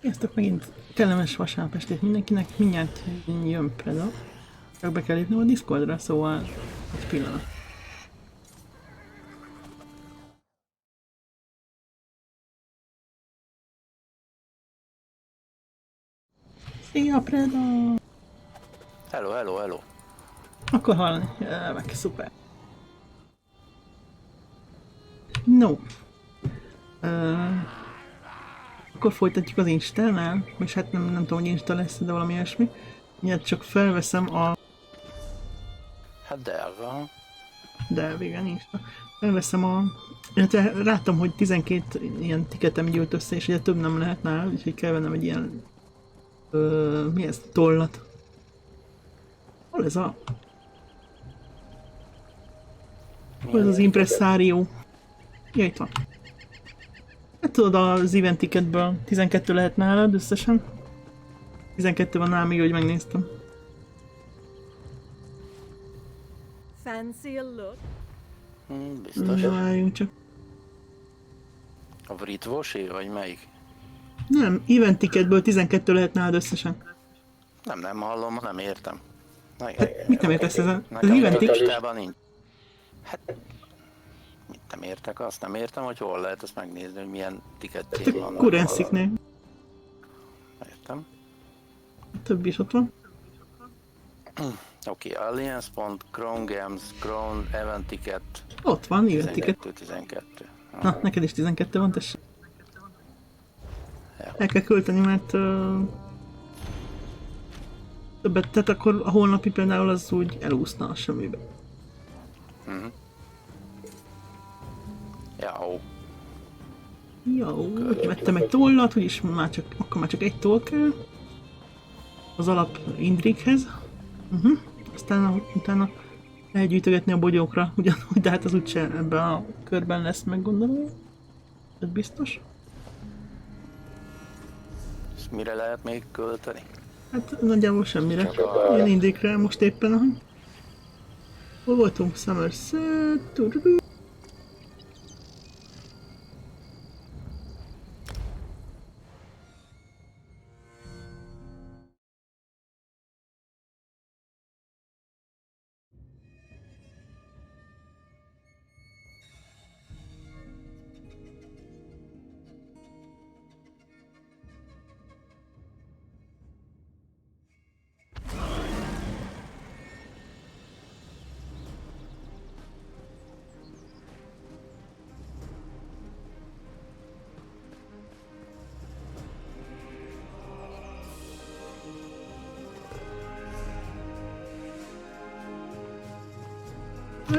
Sziasztok, megint kellemes vasárnap estét mindenkinek, mindjárt jön Predo. Csak be kell lépnem a Discordra, szóval egy pillanat. Szia Predo! Hello, hello, hello. Akkor hallani, meg szuper. No. Akkor folytatjuk az Instánál, és hát nem tudom, hogy Insta lesz, de valami ilyesmi. Mindjárt csak felveszem a... Hát Delva. De végén Insta. Felveszem a... Illetve láttam, hogy 12 ilyen tiketem gyűlt össze, és ugye több nem lehet nála, úgyhogy kell vennem egy ilyen... mi ez? Tollat. Hol ez a... Hol ez az impresszárió? Ja, itt van. Hát tudod, az event ticketből 12 lehet nálad összesen. 12 van nálam, így, hogy megnéztem. Fancy a look? Biztos. Várjunk csak. A Vritvósi, vagy melyik? Nem, event ticketből 12 lehet nálad összesen. Nem hallom, nem értem. Hát mit nem értesz ezen? Az Nekem event a ticket... listában nincs. Hát, mit nem értek, azt nem értem, hogy hol lehet ezt megnézni, hogy milyen ticketjén vannak. Currency-knél. Értem. Több is ott van. Oké, Alliance pont, Crown Games, Crown Event Ticket. Ott van, event ticket. 12. Na, neked is 12 van, tessék. Ja. El kell költeni, mert... többet, tehát akkor a holnapi például az úgy elúszna a semmibe. Jó. Jó, vettem egy tollat, úgyis akkor már csak egy toll kell. Az alap Indrikhez. Aztán utána elgyűjtögetni a bogyókra, ugyanúgy, de hát az úgyse ebben a körben lesz, meg gondolom. Ez biztos. És mire lehet még költeni? Hát nagyjából semmire. Csak a- Én Indrikre most éppen, ahogy. Hol voltunk? Summerset.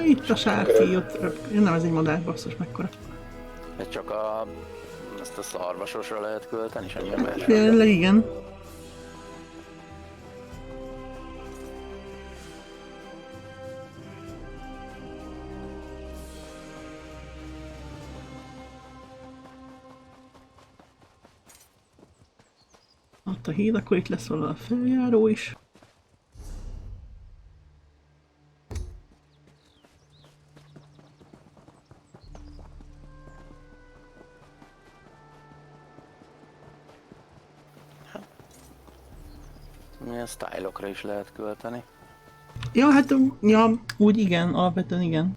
Itt a sárfi, ott nem, ez egy madár, basszus, mekkora. Ez csak ezt a szarvasosra lehet költeni, semmi más. Jelenleg igen. Ott a híd, akkor itt lesz valahol a feljáró is. Milyen stylokra is lehet költeni. Ja, hát ja, úgy igen, alapvetően igen.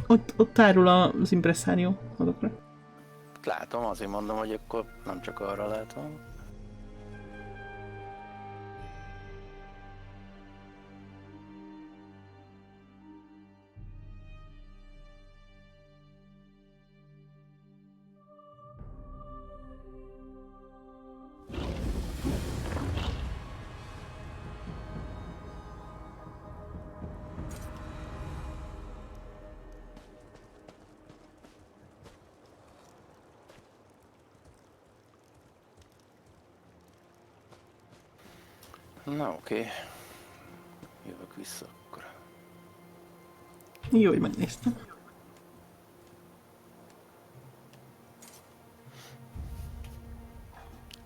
Ott tárul az impresszárió azokra. Látom, azért mondom, hogy akkor nem csak arra lehet volna. Na oké. Jövök vissza akkor. Jó, hogy megnéztem.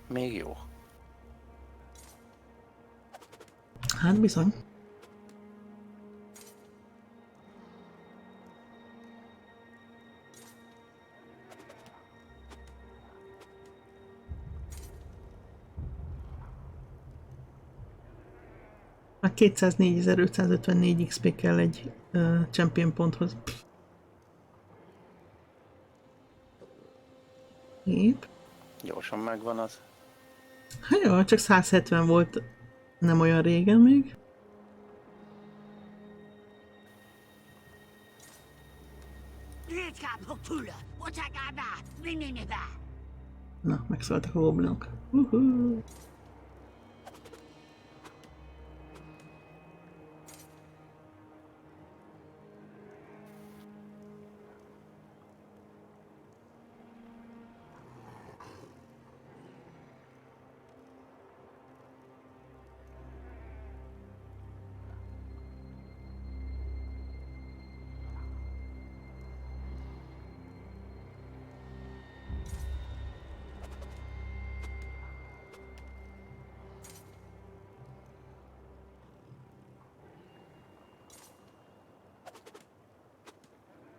Még jó. Hát bizony. Hát 204.554 XP kell egy champion ponthoz. Épp. Gyorsan megvan az. Hát jó, csak 170 volt nem olyan régen még. Na, megszóltak a goblinok.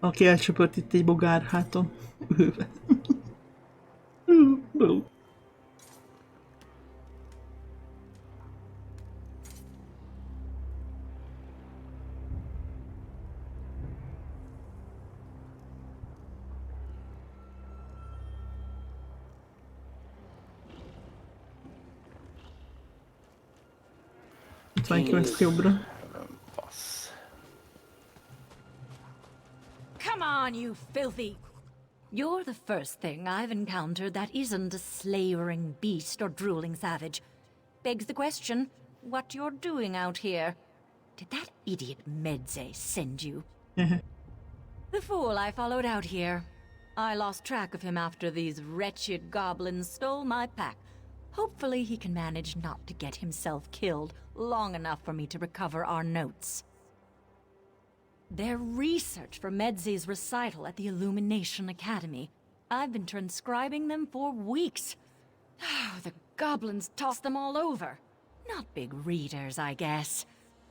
Aki elcsöpört itt egy bogár háton. Őve. Itt van ki jobbra. Passz. Come on, you filthy! You're the first thing I've encountered that isn't a slavering beast or drooling savage. Begs the question, what you're doing out here. Did that idiot Medze send you? The fool I followed out here. I lost track of him after these wretched goblins stole my pack. Hopefully he can manage not to get himself killed long enough for me to recover our notes. Their research for Medze's recital at the Illumination Academy. I've been transcribing them for weeks. The goblins tossed them all over. Not big readers, I guess.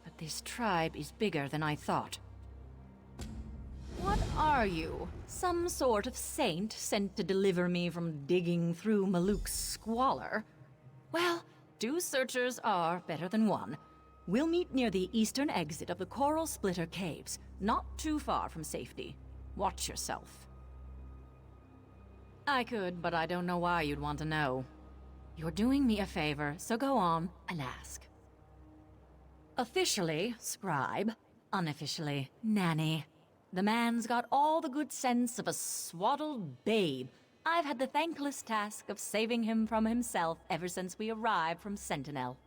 But this tribe is bigger than I thought. What are you? Some sort of saint sent to deliver me from digging through Maluk's squalor? Well, 2 searchers are better than 1. We'll meet near the eastern exit of the Coral Splitter Caves, not too far from safety. Watch yourself. I could, but I don't know why you'd want to know. You're doing me a favor, so go on and ask. Officially, scribe. Unofficially, nanny. The man's got all the good sense of a swaddled babe. I've had the thankless task of saving him from himself ever since we arrived from Sentinel.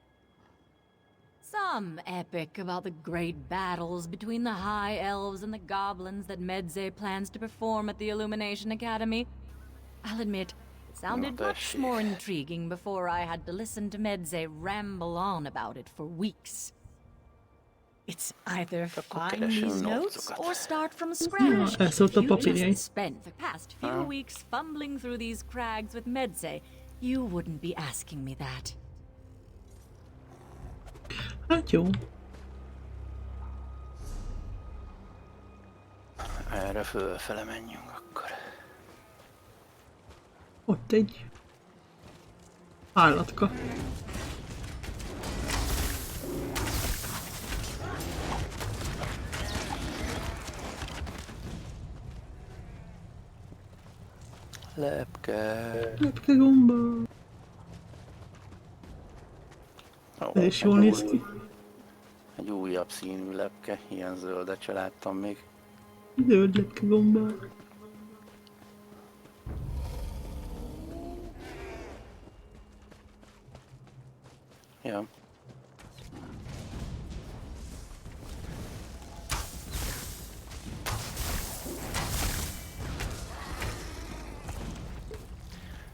Some epic about the great battles between the High Elves and the Goblins that Medze plans to perform at the Illumination Academy. I'll admit, it sounded much more intriguing before I had to listen to Medze ramble on about it for weeks. It's either find these notes or start from scratch. If you just spent the past few weeks fumbling through these crags with Medze, you wouldn't be asking me that. Hát jó. Erre fölfele menjünk akkor. Ott egy állatka. Lepke. Lepke gomba. Ez is jól néz ki. Egy újabb színű lepke, ilyen zöldet se láttam még. Zöld lepke gomba. Ja.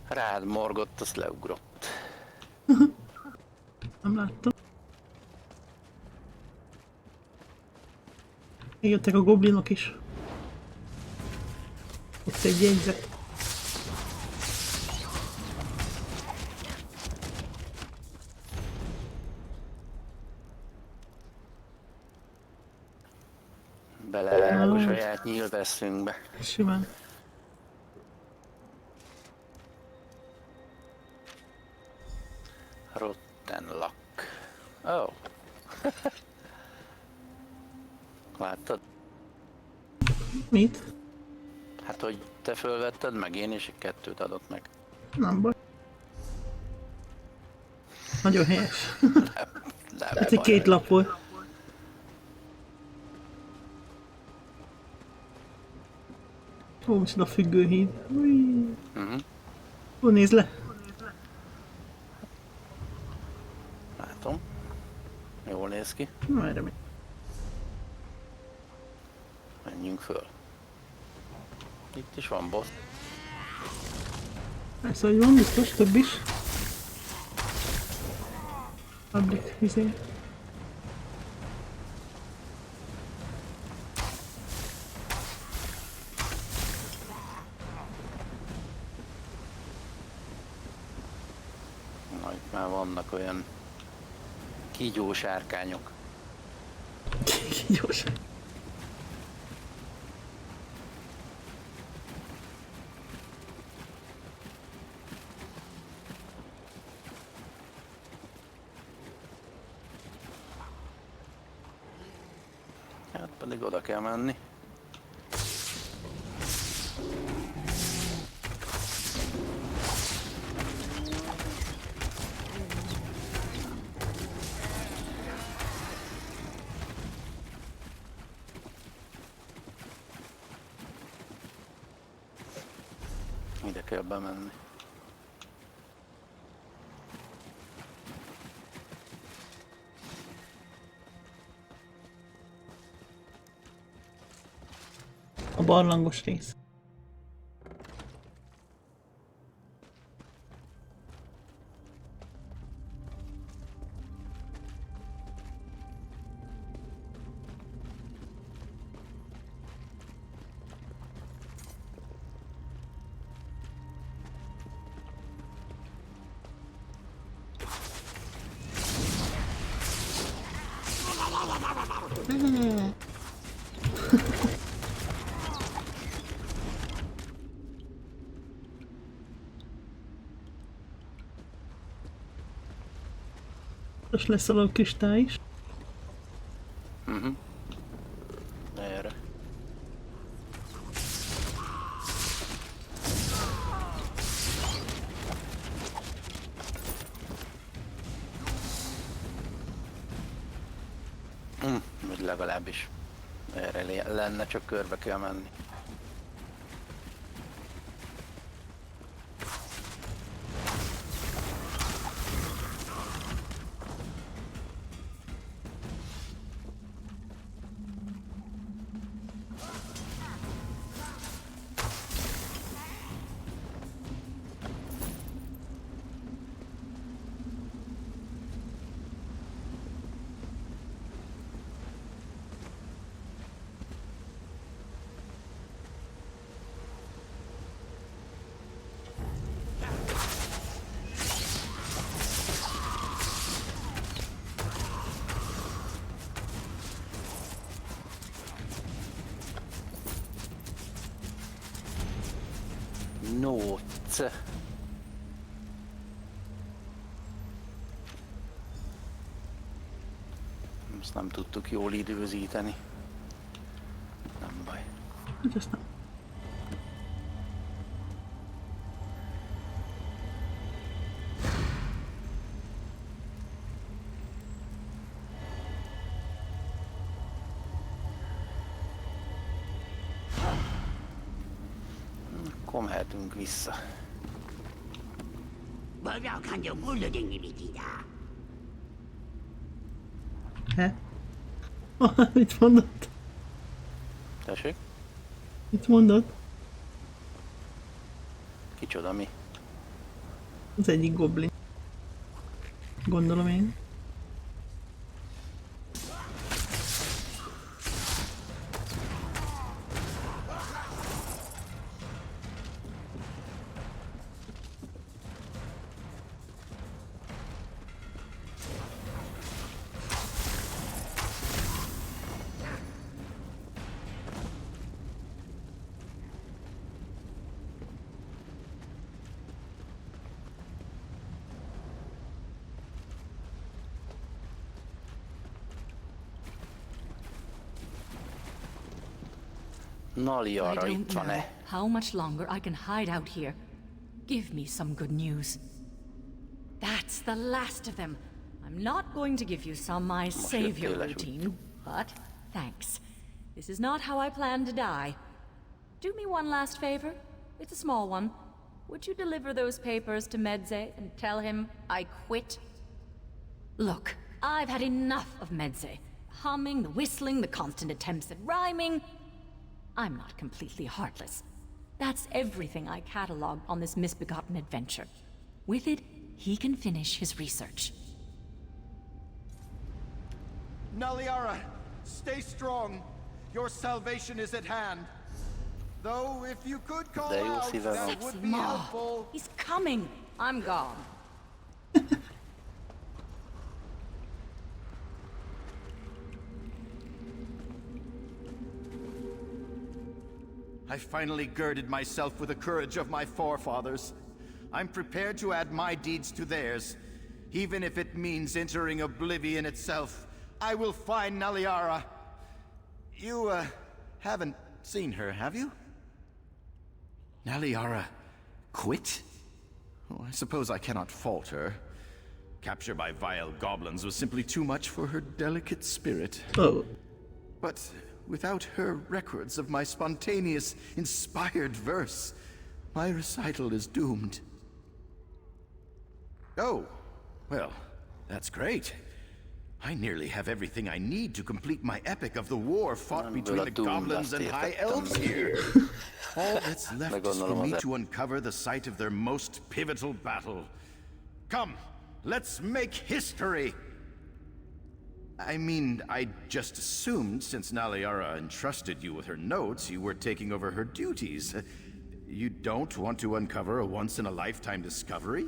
Rád morgott, azt leugrott. Nem láttam. Jöttek a goblinok is. Ott egy jegyzet. Belerág a saját nyílt eszünkbe. Simán. Rotten luck. Oh. Láttad? Mit? Hát, hogy te fölvetted meg, én is 2 adott meg. Nem baj. Nagyon helyes. Nem Ez egy baj. 2 lap volt. Ó, micsoda függőhíd. Ui. Ó, nézd le. Látom. Jól néz ki. Na, erre megy. Menjünk föl. Itt is van boss. Persze, hogy van, biztos, több is. Public, izé. Na, itt már vannak olyan kígyós árkányok. Gyorsan. Hát pedig oda kell menni. Ide kell bemenni. A barlangos rész. Most lesz a kristály is. Erre. Vagy legalábbis erre lenne, csak körbe kell menni. Nóc. Ezt nem tudtuk jól időzíteni. Nem baj. Hát ezt nem. Akkor mehetünk vissza. 我要看见无论的你们的。 He? Mit mondott? Tessék? Mit mondott? Kicsoda mi? Az egyik goblin. Gondolom én. Nali I arra don't itt know van-e? how much longer I can hide out here. Give me some good news. That's the last of them. I'm not going to give you some my savior jöttél, routine, but thanks. This is not how I plan to die. Do me one last favor. It's a small one. Would you deliver those papers to Medze and tell him I quit? Look, I've had enough of Medze. The humming, the whistling, the constant attempts at rhyming. I'm not completely heartless. That's everything I cataloged on this misbegotten adventure. With it, he can finish his research. Naliara, stay strong. Your salvation is at hand. Though, if you could call De jó out, szíve van. that would be Ma, helpful. he's coming. I'm gone. I finally girded myself with the courage of my forefathers. I'm prepared to add my deeds to theirs. Even if it means entering oblivion itself, I will find Naliara. You, haven't seen her, have you? Naliara quit? Oh, I suppose I cannot fault her. Capture by vile goblins was simply too much for her delicate spirit. Oh. But without her records of my spontaneous, inspired verse, my recital is doomed. Oh, well, that's great. I nearly have everything I need to complete my epic of the war fought between the goblins and high elves here. All that's left is for me to uncover the site of their most pivotal battle. Come, let's make history! I mean, I just assumed since Naliara entrusted you with her notes, you were taking over her duties. You don't want to uncover a once-in-a-lifetime discovery?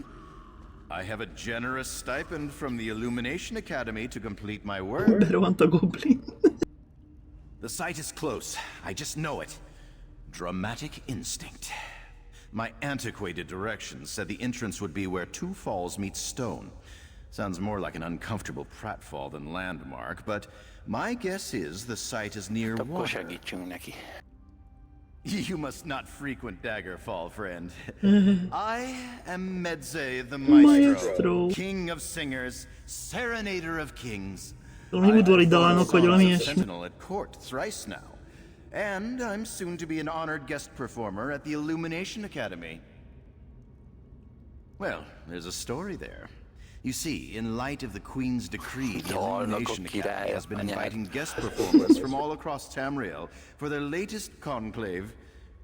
I have a generous stipend from the Illumination Academy to complete my work. Berohant a goblin. The site is close. I just know it. Dramatic instinct. My antiquated directions said the entrance would be where two falls meet stone. Sounds more like an uncomfortable pratfall than landmark, but my guess is the site is near Akkor water. segítsünk neki. You must not frequent Daggerfall, friend. I am Medze the Maestro, king of singers, serenader of kings. Valami udvari dalánok, vagy valami I have ilyesmi. sentinel at court thrice now. And I'm soon to be an honored guest performer at the Illumination Academy. Well, there's a story there. You see, in light of the Queen's decree, the Illumination Academy has been inviting guest performers from all across Tamriel for their latest conclave.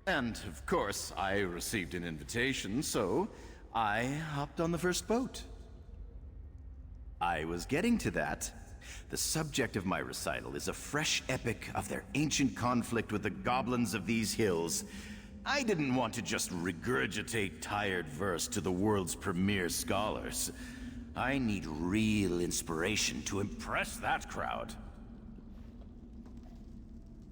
And, of course, I received an invitation, so I hopped on the first boat. I was getting to that. The subject of my recital is a fresh epic of their ancient conflict with the goblins of these hills. I didn't want to just regurgitate tired verse to the world's premier scholars. I need real inspiration to impress that crowd.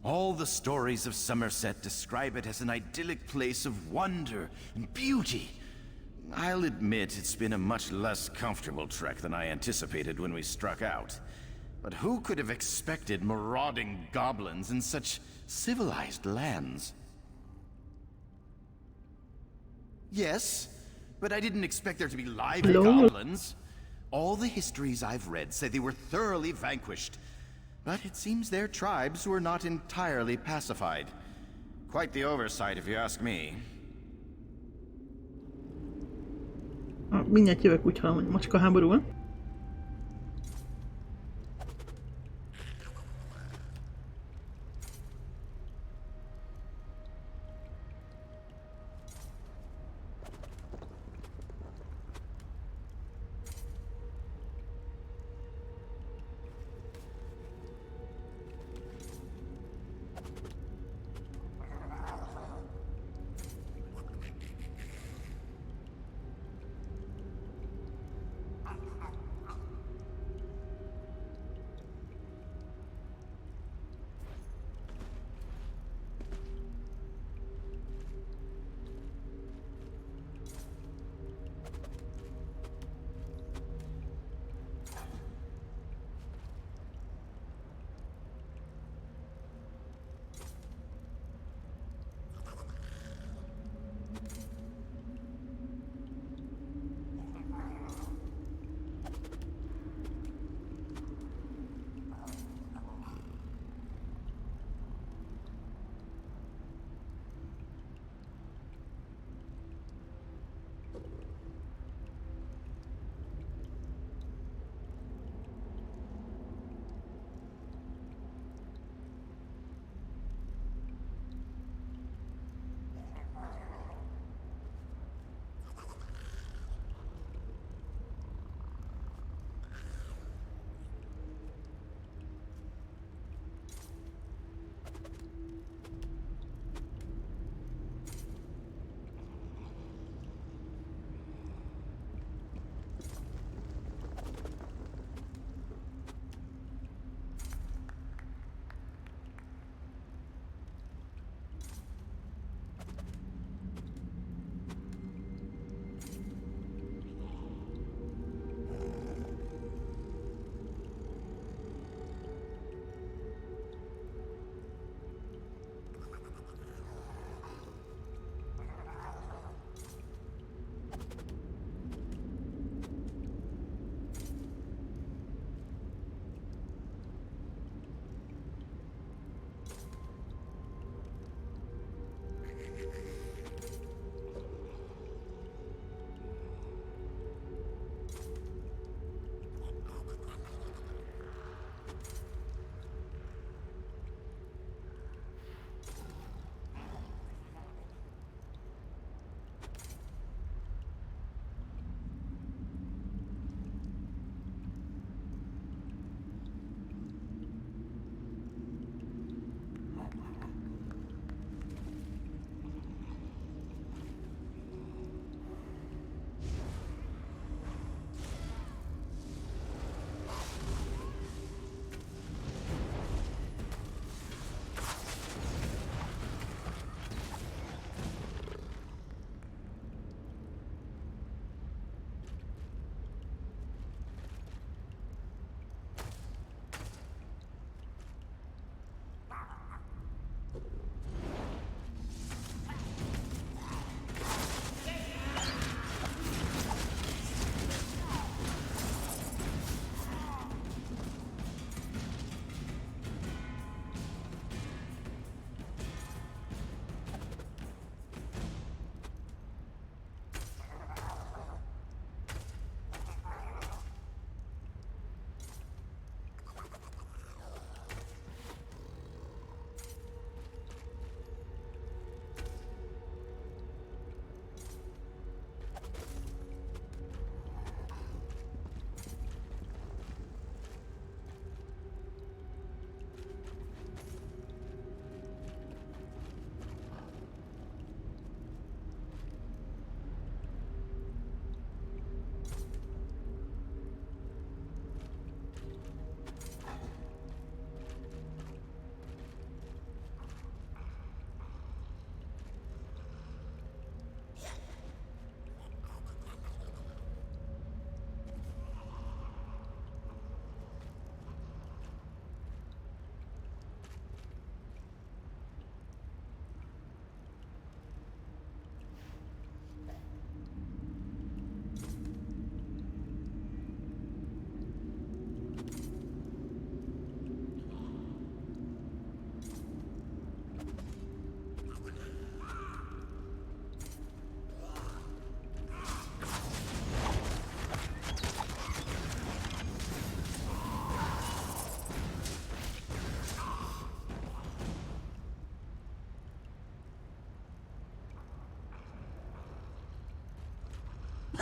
All the stories of Summerset describe it as an idyllic place of wonder and beauty. I'll admit it's been a much less comfortable trek than I anticipated when we struck out. But who could have expected marauding goblins in such civilized lands? Yes, but I didn't expect there to be live goblins. All the histories I've read say they were thoroughly vanquished, but it seems their tribes were not entirely pacified. Quite the oversight, if you ask me. Mindjárt jövök, úgy hallom, hogy macska háború van.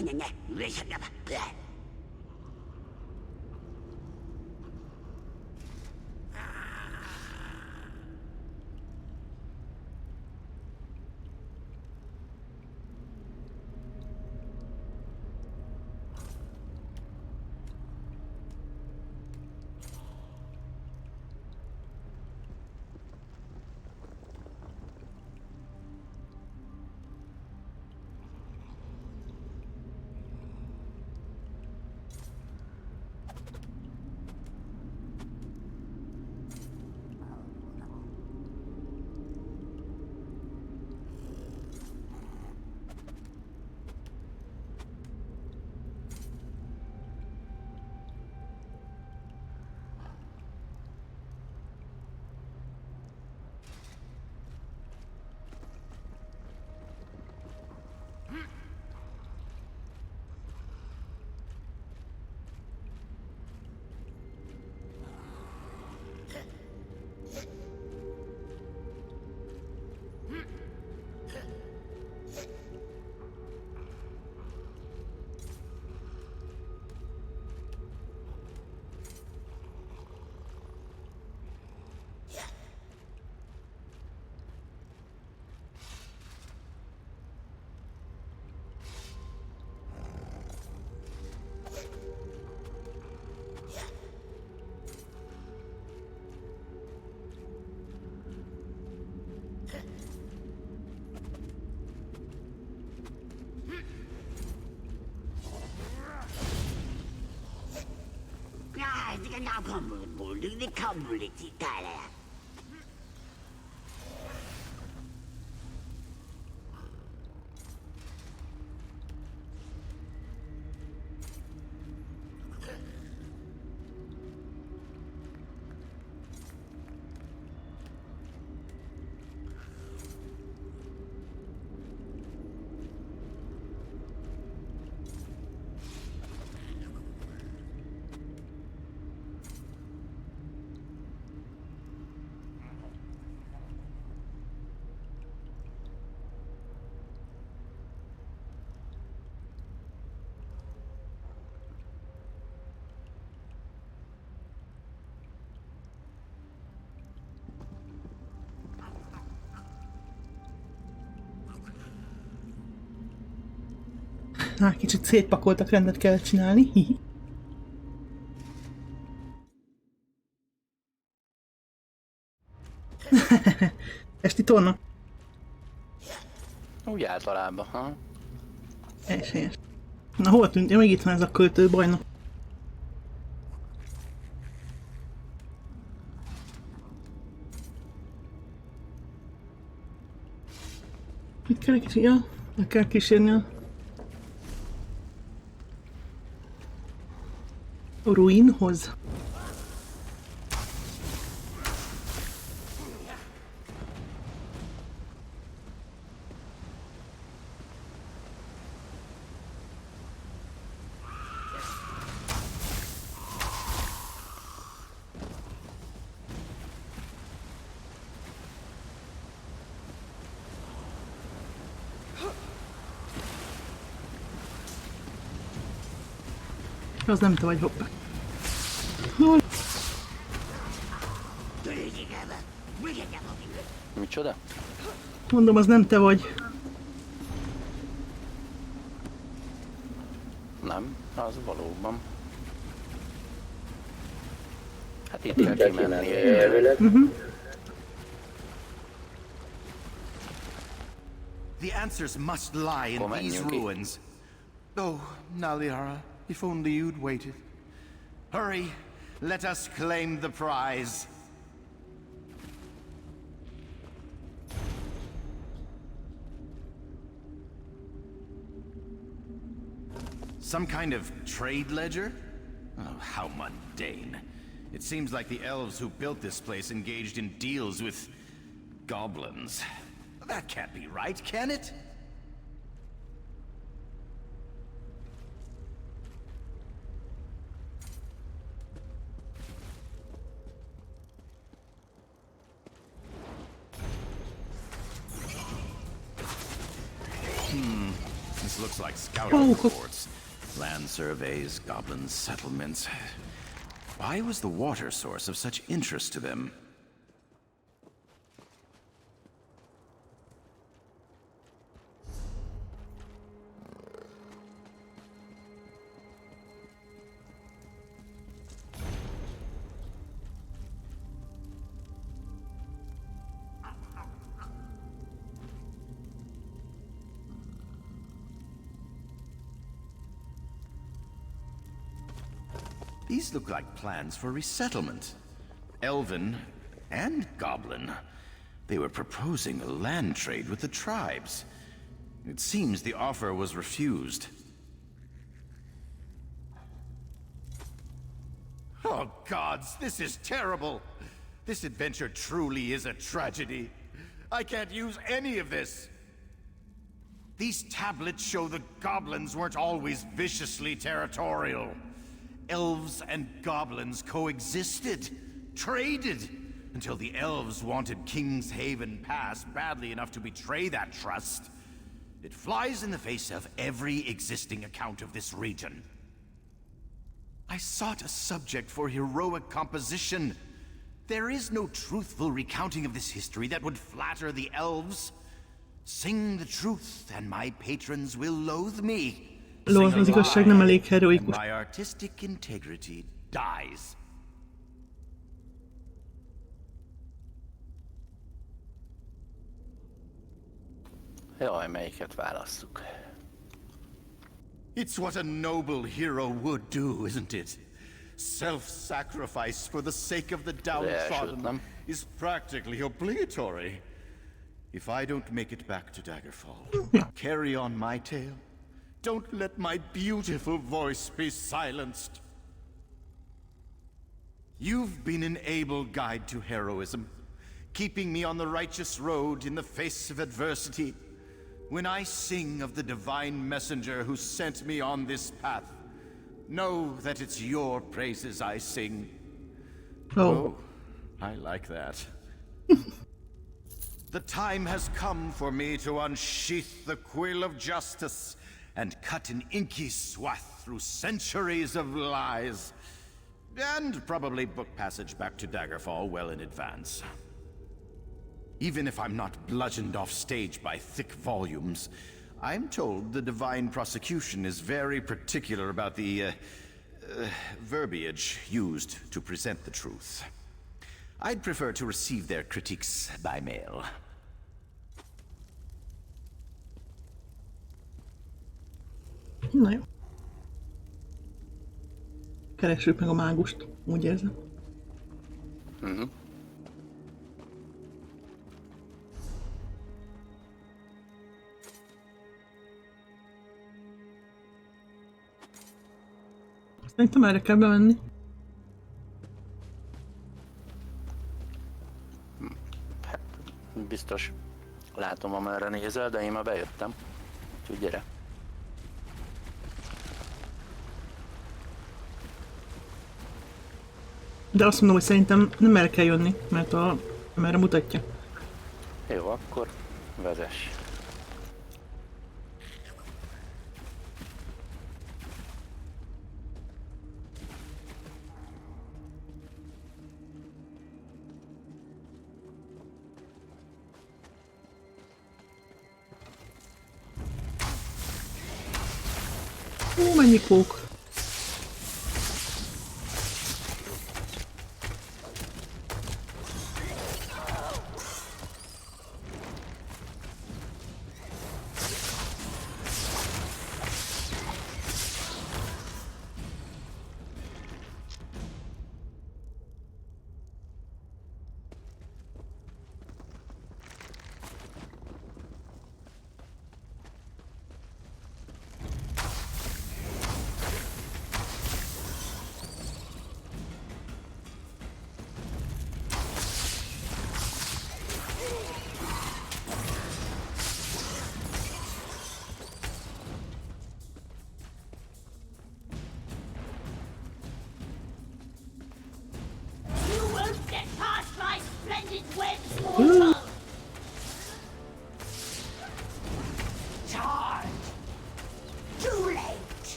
아니네, 왜 잠깐만. Diga nou kan moeilijk, dit kan moeilijk, die talen. Kicsit szétpakoltak, rendet kellett csinálni. Hihi. Esti torna. Úgy általában, ha? Helyes. Na hol tűnt? Ja, még itt van ez a költő bajnok. Mit kell egy kicsit? Ja, meg kell kísérni a ruinhoz. Az nem te vagy, hoppá. Micsoda? Mondom, az nem te vagy. Nem, az valóban. Hát itt kell kimenni elvileg. The answers must lie in these ruins. Oh, Naliara, if only you'd waited. Hurry, let us claim the prize. Some kind of trade ledger? Oh, how mundane. It seems like the elves who built this place engaged in deals with goblins. That can't be right, can it? This looks like scouting reports. Land surveys, goblin settlements. Why was the water source of such interest to them? These look like plans for resettlement. Elven and Goblin. They were proposing a land trade with the tribes. It seems the offer was refused. Oh gods, this is terrible! This adventure truly is a tragedy. I can't use any of this! These tablets show the goblins weren't always viciously territorial. Elves and goblins coexisted, traded, until the elves wanted King's Haven Pass badly enough to betray that trust. It flies in the face of every existing account of this region. I sought a subject for heroic composition. There is no truthful recounting of this history that would flatter the elves. Sing the truth, and my patrons will loathe me. Az igazság nem elég heroikus. My artistic integrity dies. Jaj, melyiket válasszuk? It's what a noble hero would do, isn't it? Self-sacrifice for the sake of the downtrodden is practically obligatory. If I don't make it back to Daggerfall, carry on my tale. Don't let my beautiful voice be silenced. You've been an able guide to heroism, keeping me on the righteous road in the face of adversity. When I sing of the divine messenger who sent me on this path, know that it's your praises I sing. Oh, I like that. The time has come for me to unsheath the quill of justice and cut an inky swath through centuries of lies. And probably book passage back to Daggerfall well in advance. Even if I'm not bludgeoned off stage by thick volumes, I'm told the Divine Prosecution is very particular about the verbiage used to present the truth. I'd prefer to receive their critiques by mail. Na jó. Keressük meg a mágust, úgy érzem. Szerintem erre kell bemenni. Biztos látom, amerre nézel, de én már bejöttem. Úgyhogy gyere. De azt mondom, hogy szerintem nem erre kell jönni, mert amerre mutatja. Jó, akkor vezess. Mennyi kók.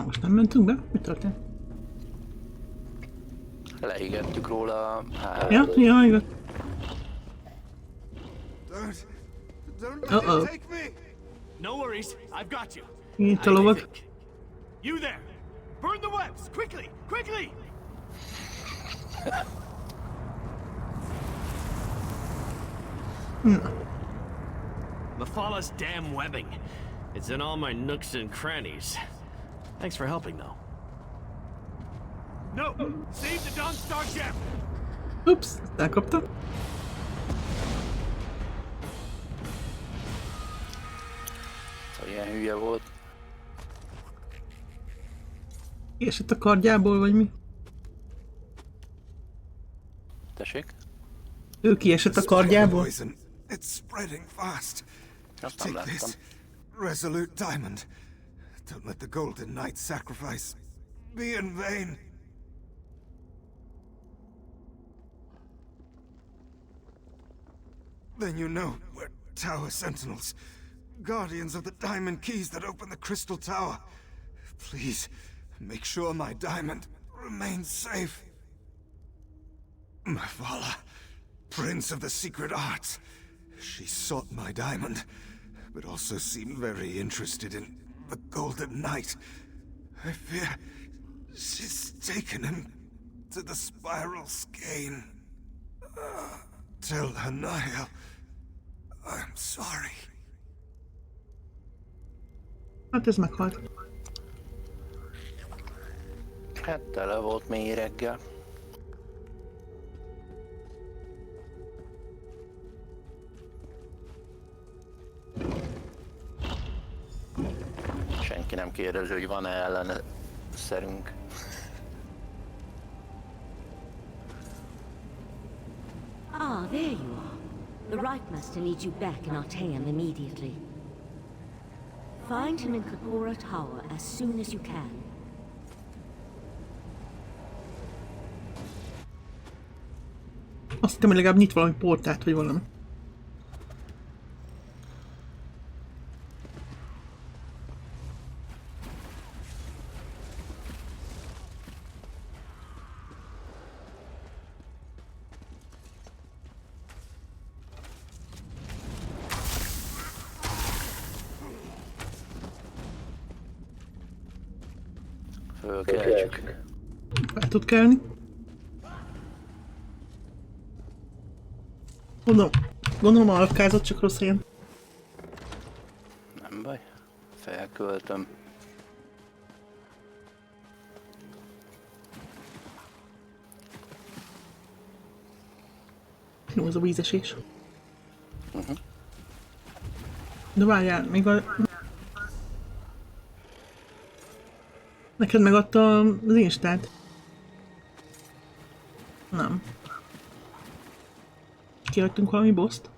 most nem mentünk be? Mi történt? Leégettük róla a Ja, ja, igaz. Don't let Uh-oh. him take me! No worries, I've got you. Itt a I lovag. think. You there! Burn the webs! Quickly! Quickly! Mephalah's damn webbing. It's in all my nooks and crannies. Thanks for helping, though. No! Save the Dawnstar gem! Ups, elkapta. Szóval ilyen hülye volt. Kiesett a kardjából, vagy mi? Tessék? Ő kiesett a Spider kardjából? poison. It's spreading fast. Azt nem Take láttam. this. Resolute diamond. Don't let the Golden Knight's sacrifice be in vain. Then you know we're tower sentinels. Guardians of the diamond keys that open the crystal tower. Please, make sure my diamond remains safe. Mephalah, Prince of the Secret Arts. She sought my diamond, but also seemed very interested in the Golden Knight. I fear she's taken him to the Spiral Skein. Tell Hanael I'm sorry. Hát ez meghalt. Hát tele volt méreggel. Senki nem kérdezi, hogy van-e ellene szerünk. Ah, there you are. The Right Master needs you back in Artaeum immediately. Find him in Kapora Tower as soon as you can. Azt hittem, hogy legalább nyit valami portát, vagy valami. Fölkeltsük. Fel tud kelni. Gondolom alapkázott, csak rossz helyen. Nem baj. Felköltöm. Jó, az a vízesés. De várjál, még a... Neked megadta az Instát? Nem. Kihagytunk valami boszt?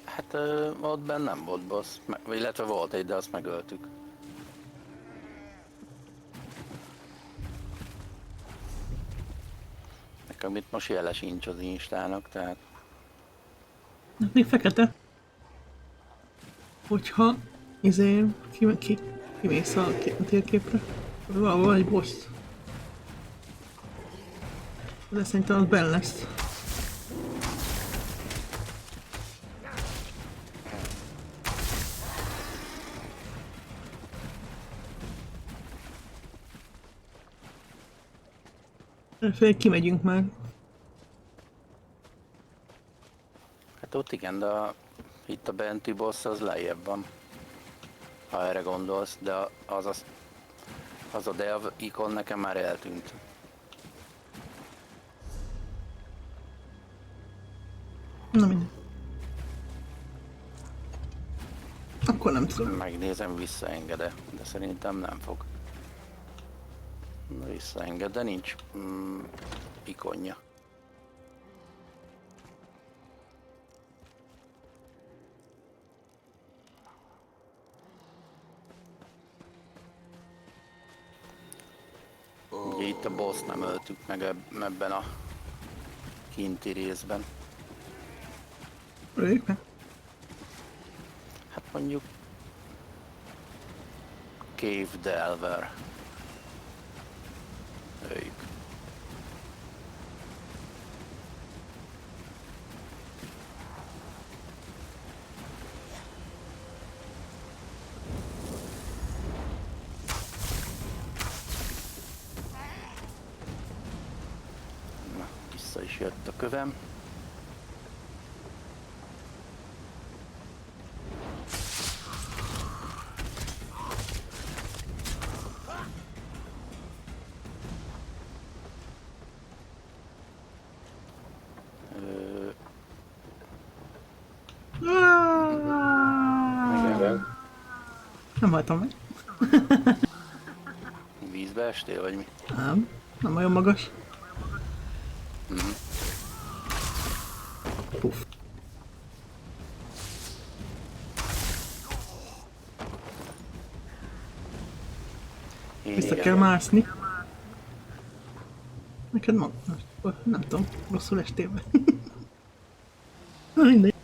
Hát ott benn nem volt boss. Illetve volt egy, de azt megöltük. Nekem itt most jele sincs az Instának, tehát... Hát még fekete. Hogyha... kimész a térképre. Valahol egy boss. De szerintem az benn lesz. Felé kimegyünk már. Hát ott igen, de itt a benti boss az lejjebb van. Ha erre gondolsz, de az a dev ikon nekem már eltűnt. Na mindegy. Akkor nem tudom. Megnézem, visszaenged-e, de szerintem nem fog. Visszaenged, de nincs ikonja. Ugye itt a boss nem öltük meg ebben a kinti részben. Öljük meg. Hát mondjuk Cave Delver. Őjük. Na, vissza is jött a kövem. Igen. Nem haltam meg. Vízbe estél, vagy mi? Nem olyan magas. Puff. Vissza kell mászni. Neked nem tudom, rosszul estél be. Na mindegy.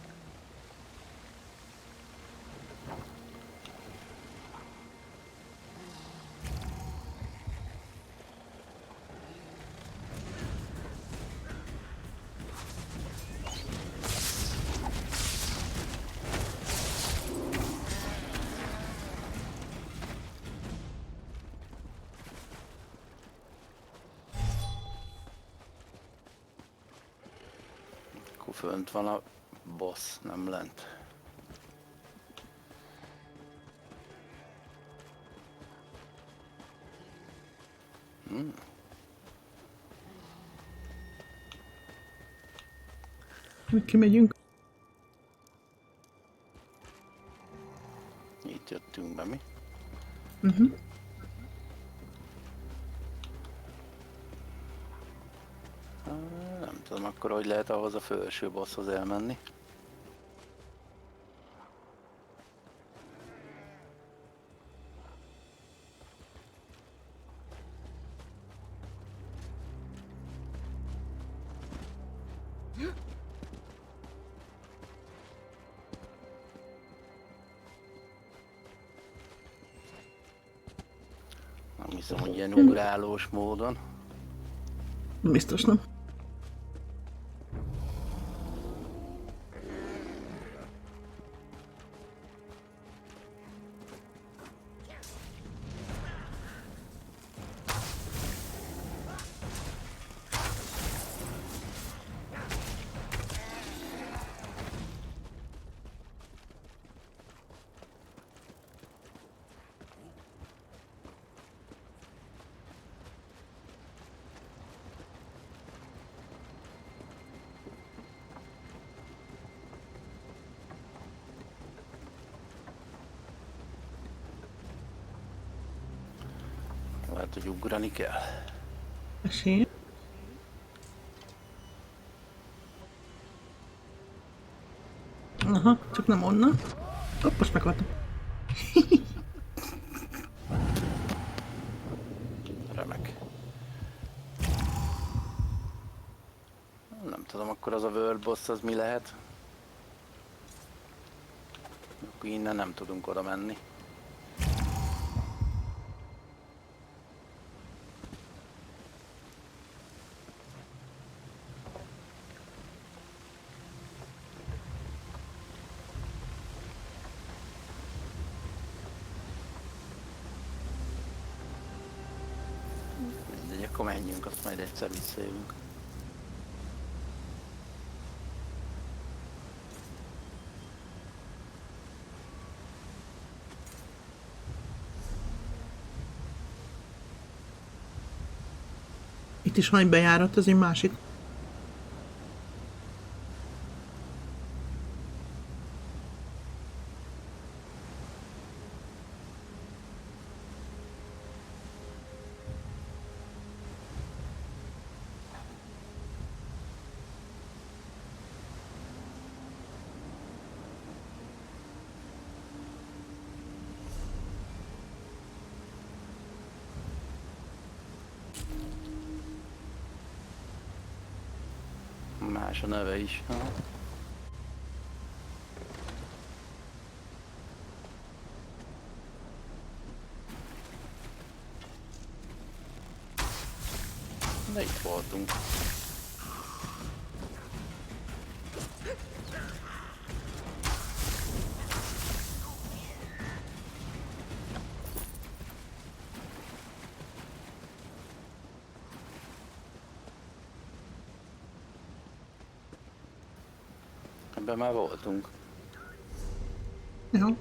Akkor fönt van a boss, nem lent. Kimegyünk. Itt jöttünk be mi. Nem tudom akkor, hogy lehet ahhoz a felső bosshoz elmenni. Nem hiszem, hogy ilyen ugrálós módon. Biztos nem. Lehet, hogy ugrani kell. Esély. Aha, csak nem onnan. Hopp, most meghaltam. Remek. Nem tudom, akkor az a World Boss az mi lehet? Akkor innen nem tudunk oda menni. Mindegy, akkor menjünk, azt majd egyszer visszajövünk. Itt is van egy bejárat, ez egy másik. Más a neve is. Ha? De itt voltunk. Ebben már voltunk. Jó.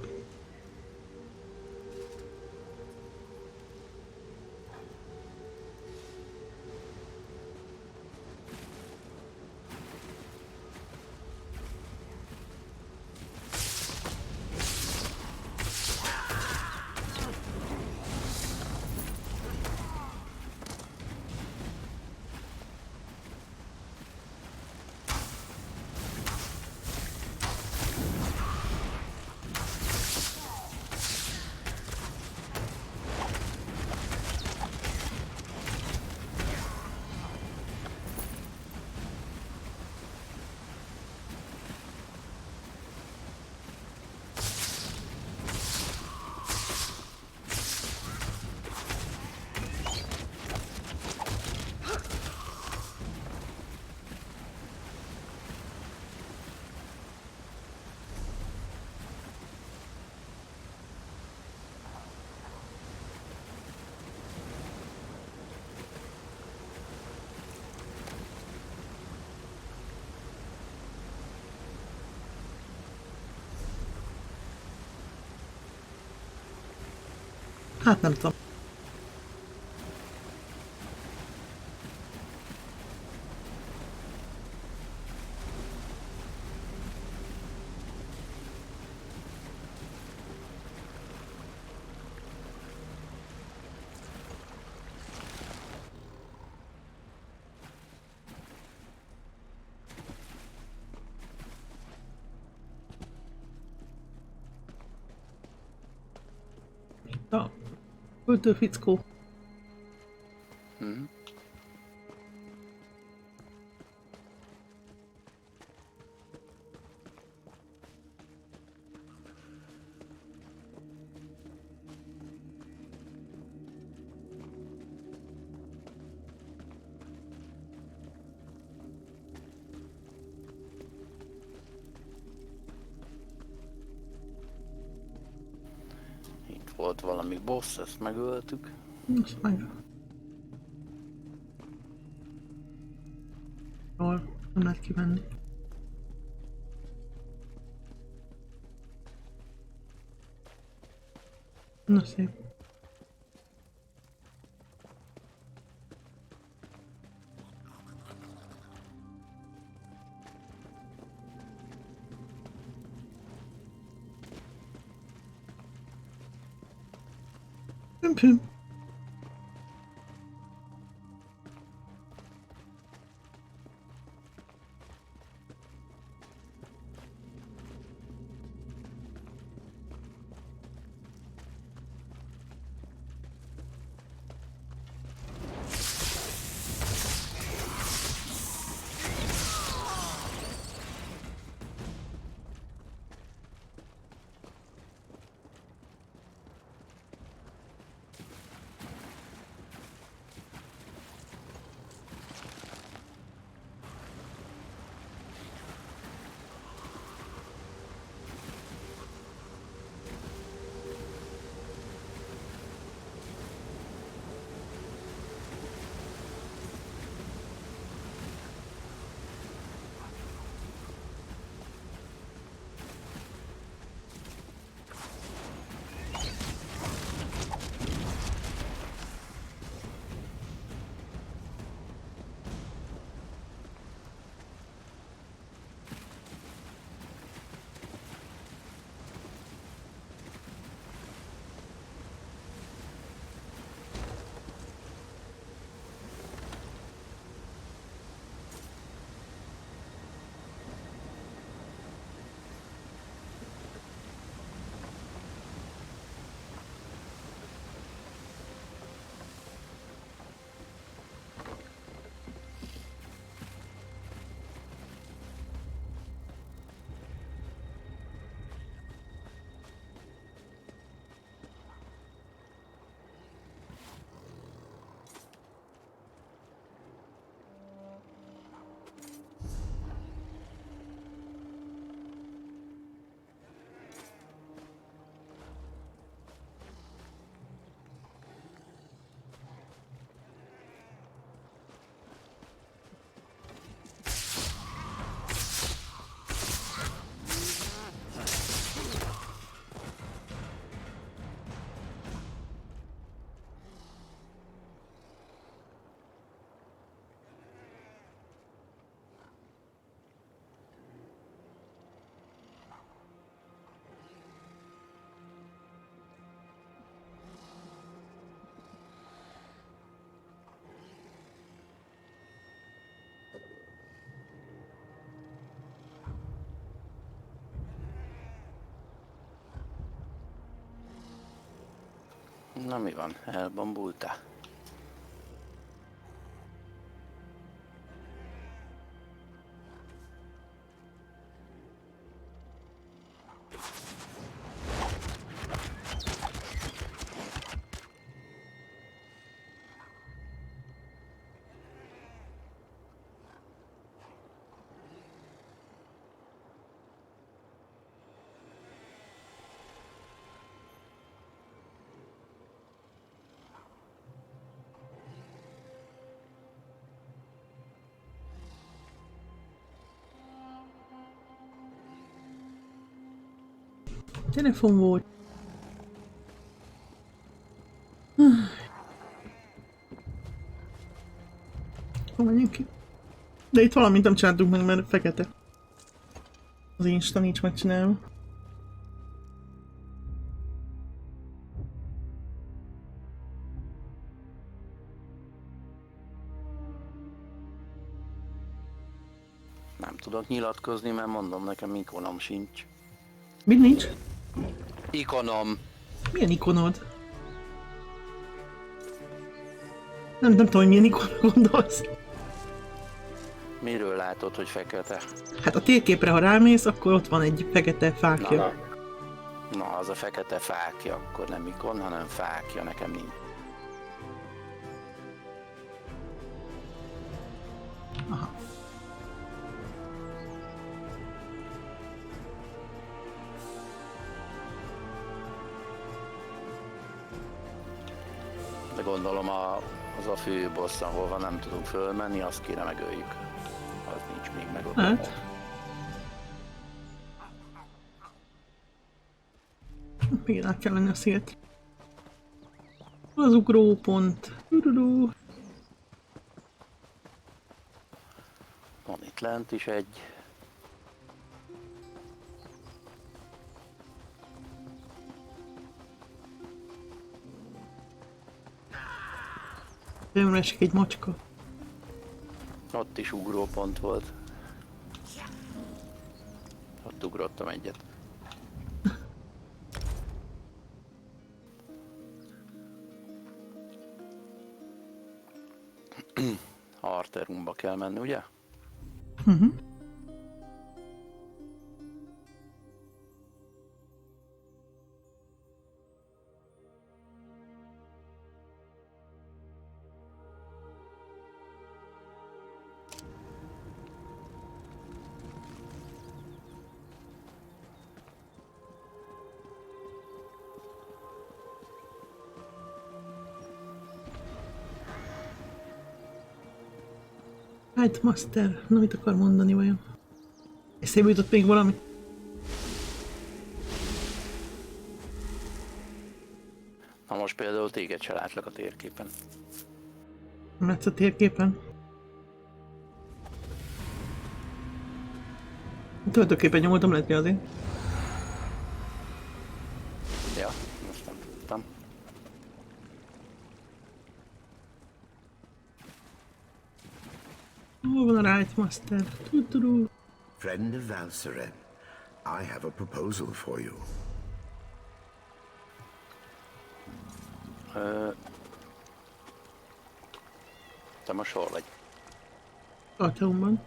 Hát nem tudom. Itt a költőfickó. Mhm. Itt volt valami boss, ezt megöltük. Most meg. Jól, nem lehet kivenni. Na szép. Püm. Na mi van? Elbambultál? Telefon volt. Hol menjünk ki? De itt valamit nem csináltunk meg, mert fekete. Az Insta nincs megcsinálva. Nem tudok nyilatkozni, mert mondom, nekem ikonom sincs. Mi nincs? Ikonom! Milyen ikonod? Nem tudom, hogy milyen ikonra gondolsz. Miről látod, hogy fekete? Hát a térképre, ha rámész, akkor ott van egy fekete Na, fákja. na, az a fekete fákja, akkor nem ikon, hanem fákja, nekem nincs. Aha. De gondolom az a fő boss, ahova nem tudunk fölmenni, azt kéne megöljük. Az nincs még meg ott. Hát. Még át kell lenni a sziget. Az ugrópont. Van itt lent is egy. Jönre esik egy macska. Ott is ugrópont volt. Ott ugrottam egyet. Arterumba kell menni, ugye? Hát, Master, na mit akar mondani vajon? Eszébe jutott még valami? Na most például téged se látlak a térképen. Nem látsz a térképen? Tulajdonképpen nyomoltam, lehet mi azért. Ja, most nem tudtam. Hol van a Right Master? Tudtudú. Friend of Valseren, I have a proposal for you. Te most hol vagy? Arteumban.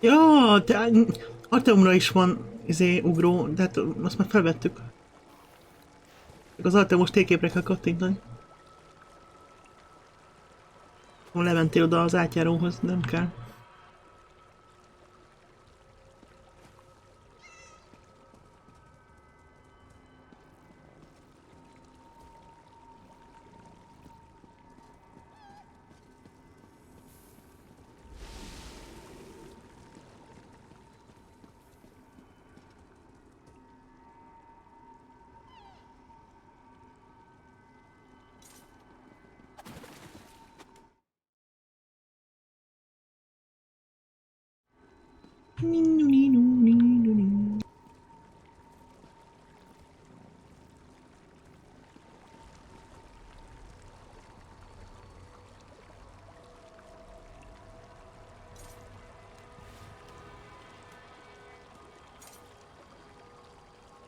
Ja, de Arteumra is van ugró, de hát azt már felvettük. Az Arteumos térképre kell kattintani. Lementél oda az átjáróhoz, nem kell.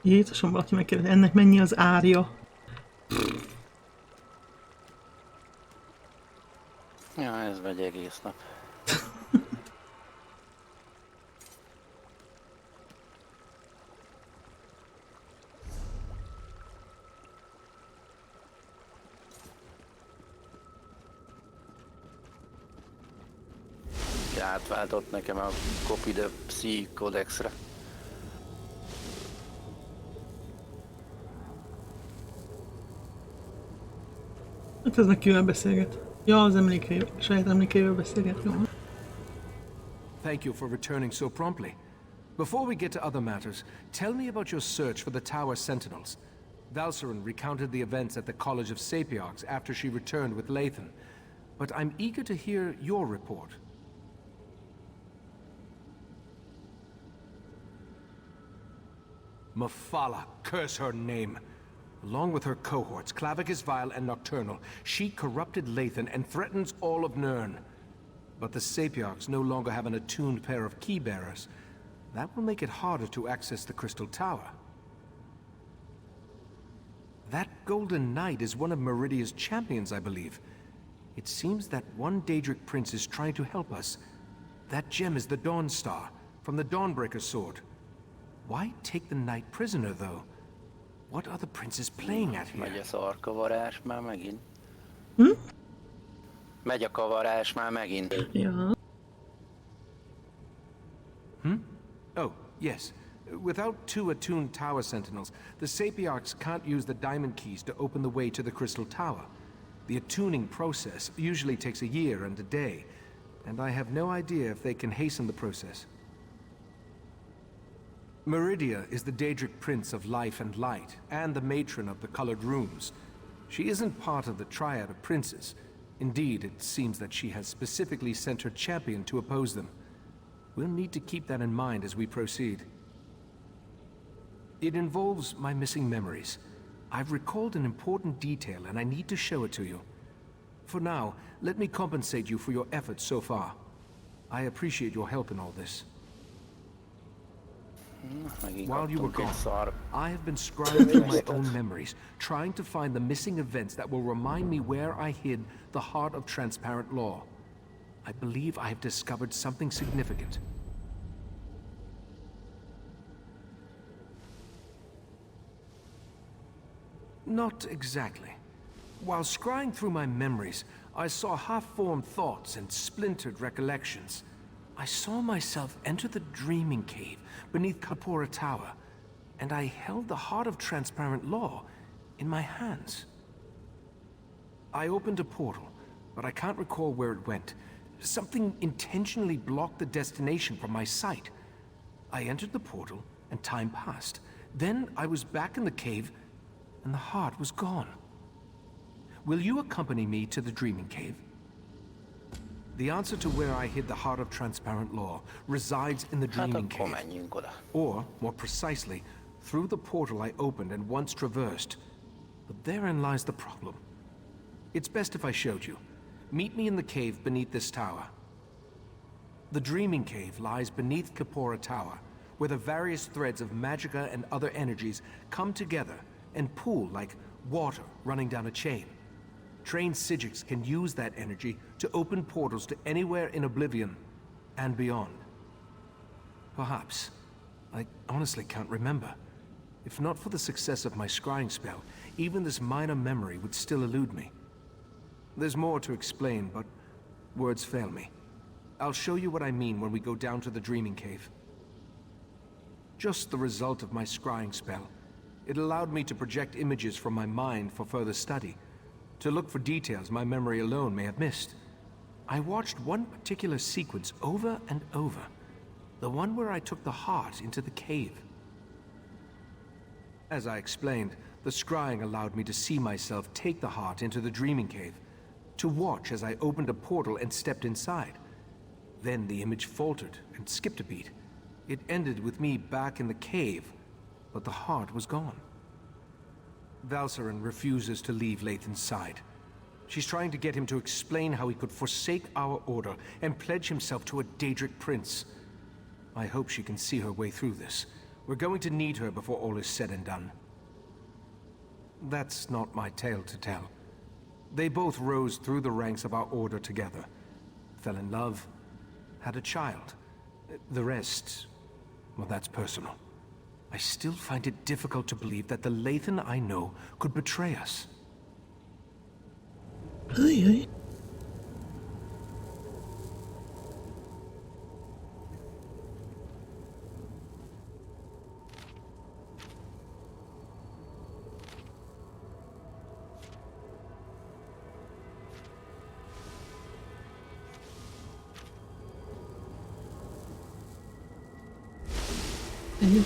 Jézusom, valaki megkérdezi, ennek mennyi az árja? Ja, ez megy egész nap. Átváltott nekem a Copy the Sea Codexre. Hát ez meg kivel beszélget? Ja, az emlékeivel, saját emlékeivel beszélget, jó. Thank you for returning so promptly. Before we get to other matters, tell me about your search for the Tower Sentinels. Valcerin recounted the events at the College of Sapiarchs after she returned with Lathan. But I'm eager to hear your report. Mephala, curse her name. Along with her cohorts, Clavicus Vile and Nocturnal, she corrupted Lathan and threatens all of Nirn. But the Sapiarchs no longer have an attuned pair of key-bearers. That will make it harder to access the Crystal Tower. That Golden Knight is one of Meridia's champions, I believe. It seems that one daedric prince is trying to help us. That gem is the Dawn Star, from the Dawnbreaker sword. Why take the knight prisoner, though? What are the princes playing at here? Megy a szarkavarás már megint. Hm? Megy a kavarás már megint. Ja. Oh, yes. Without two attuned tower sentinels, the Sapiarchs can't use the diamond keys to open the way to the Crystal Tower. The attuning process usually takes a year and a day, and I have no idea if they can hasten the process. Meridia is the daedric prince of life and light, and the matron of the colored rooms. She isn't part of the triad of princes. Indeed, it seems that she has specifically sent her champion to oppose them. We'll need to keep that in mind as we proceed. It involves my missing memories. I've recalled an important detail, and I need to show it to you. For now, let me compensate you for your efforts so far. I appreciate your help in all this. While you were gone, I have been scribing through my own memories, trying to find the missing events that will remind me where I hid the heart of transparent law. I believe I have discovered something significant. Not exactly. While scrying through my memories, I saw half-formed thoughts and splintered recollections. I saw myself enter the dreaming cave beneath Kapora Tower, and I held the heart of transparent law in my hands. I opened a portal, but I can't recall where it went. Something intentionally blocked the destination from my sight. I entered the portal, and time passed. Then I was back in the cave, and the heart was gone. Will you accompany me to the dreaming cave? The answer to where I hid the heart of transparent law resides in the dreaming cave. Or, more precisely, through the portal I opened and once traversed. But therein lies the problem. It's best if I showed you. Meet me in the cave beneath this tower. The dreaming cave lies beneath Kapora Tower, where the various threads of magicka and other energies come together and pool like water running down a chain. Trained Psijics can use that energy to open portals to anywhere in Oblivion and beyond. Perhaps. I honestly can't remember. If not for the success of my scrying spell, even this minor memory would still elude me. There's more to explain, but words fail me. I'll show you what I mean when we go down to the Dreaming Cave. Just the result of my scrying spell. It allowed me to project images from my mind for further study, to look for details my memory alone may have missed. I watched one particular sequence over and over, the one where I took the heart into the cave. As I explained, the scrying allowed me to see myself take the heart into the Dreaming Cave, to watch as I opened a portal and stepped inside. Then the image faltered and skipped a beat. It ended with me back in the cave, but the heart was gone. Valcerin refuses to leave Lathan's side. She's trying to get him to explain how he could forsake our order and pledge himself to a daedric prince. I hope she can see her way through this. We're going to need her before all is said and done. That's not my tale to tell. They both rose through the ranks of our order together. Fell in love, had a child. The rest, well, that's personal. I still find it difficult to believe that the Lathan I know could betray us. Ajaj.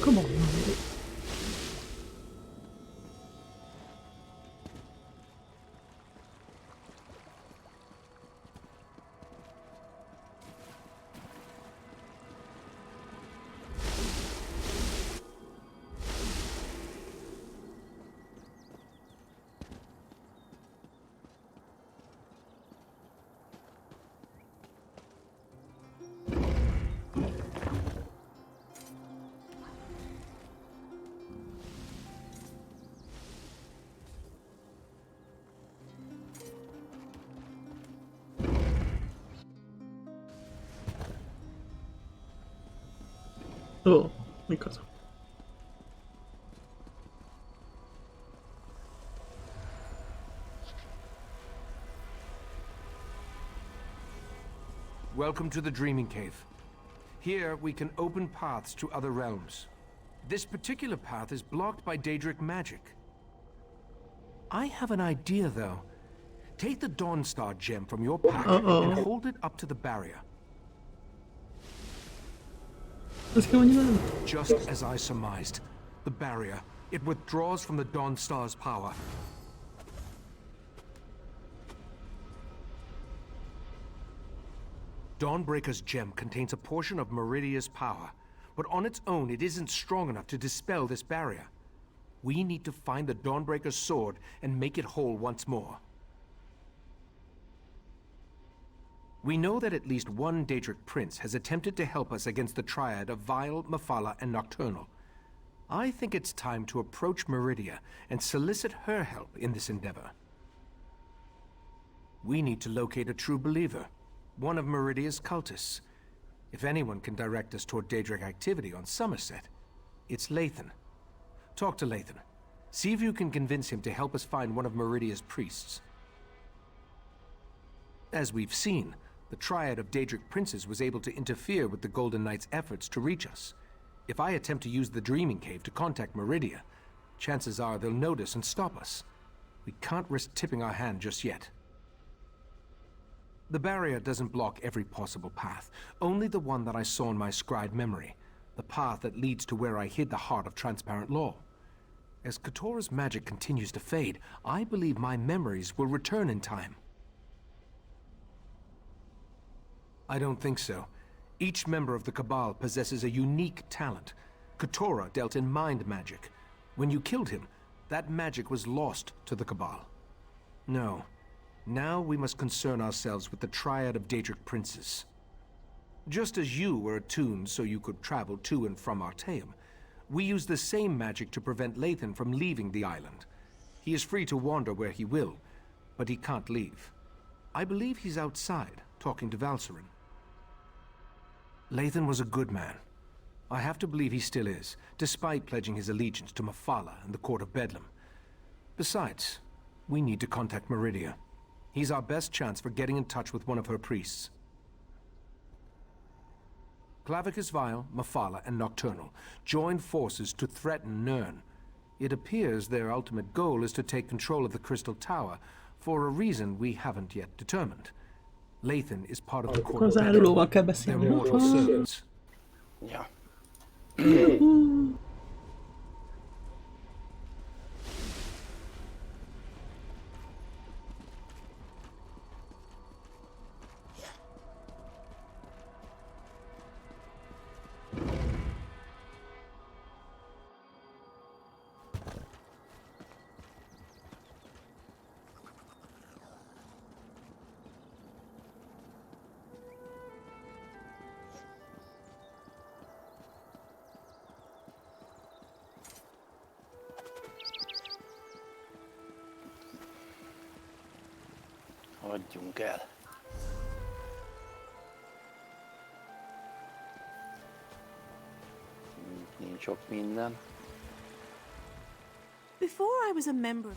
Come on. Ó, mik azok? Welcome to the Dreaming Cave. Here, we can open paths to other realms. This particular path is blocked by daedric magic. I have an idea, though. Take the Dawnstar gem from your pack and hold it up to the barrier. What's going on? Just as I surmised, the barrier, it withdraws from the Dawnstar's power. Dawnbreaker's gem contains a portion of Meridia's power, but on its own it isn't strong enough to dispel this barrier. We need to find the Dawnbreaker's sword and make it whole once more. We know that at least one daedric prince has attempted to help us against the triad of Vile, Mephala, and Nocturnal. I think it's time to approach Meridia and solicit her help in this endeavor. We need to locate a true believer, one of Meridia's cultists. If anyone can direct us toward daedric activity on Summerset, it's Lathan. Talk to Lathan. See if you can convince him to help us find one of Meridia's priests. As we've seen, the triad of daedric princes was able to interfere with the Golden Knight's efforts to reach us. If I attempt to use the Dreaming Cave to contact Meridia, chances are they'll notice and stop us. We can't risk tipping our hand just yet. The barrier doesn't block every possible path, only the one that I saw in my scried memory, the path that leads to where I hid the heart of transparent law. As Katora's magic continues to fade, I believe my memories will return in time. I don't think so. Each member of the Cabal possesses a unique talent. Katora dealt in mind magic. When you killed him, that magic was lost to the Cabal. No. Now we must concern ourselves with the triad of daedric princes. Just as you were attuned so you could travel to and from Artaeum, we use the same magic to prevent Lathan from leaving the island. He is free to wander where he will, but he can't leave. I believe he's outside, talking to Valcerin. Lathan was a good man. I have to believe he still is, despite pledging his allegiance to Mephala and the Court of Bedlam. Besides, we need to contact Meridia. He's our best chance for getting in touch with one of her priests. Clavicus Vile, Mephala, and Nocturnal joined forces to threaten Nirn. It appears their ultimate goal is to take control of the Crystal Tower for a reason we haven't yet determined. Lathan is part of the Court of Árulóval kell Bedlam, beszélni. their mortal servants. Ja. Hagyjunk el. Nincs sok minden. Before I was a member.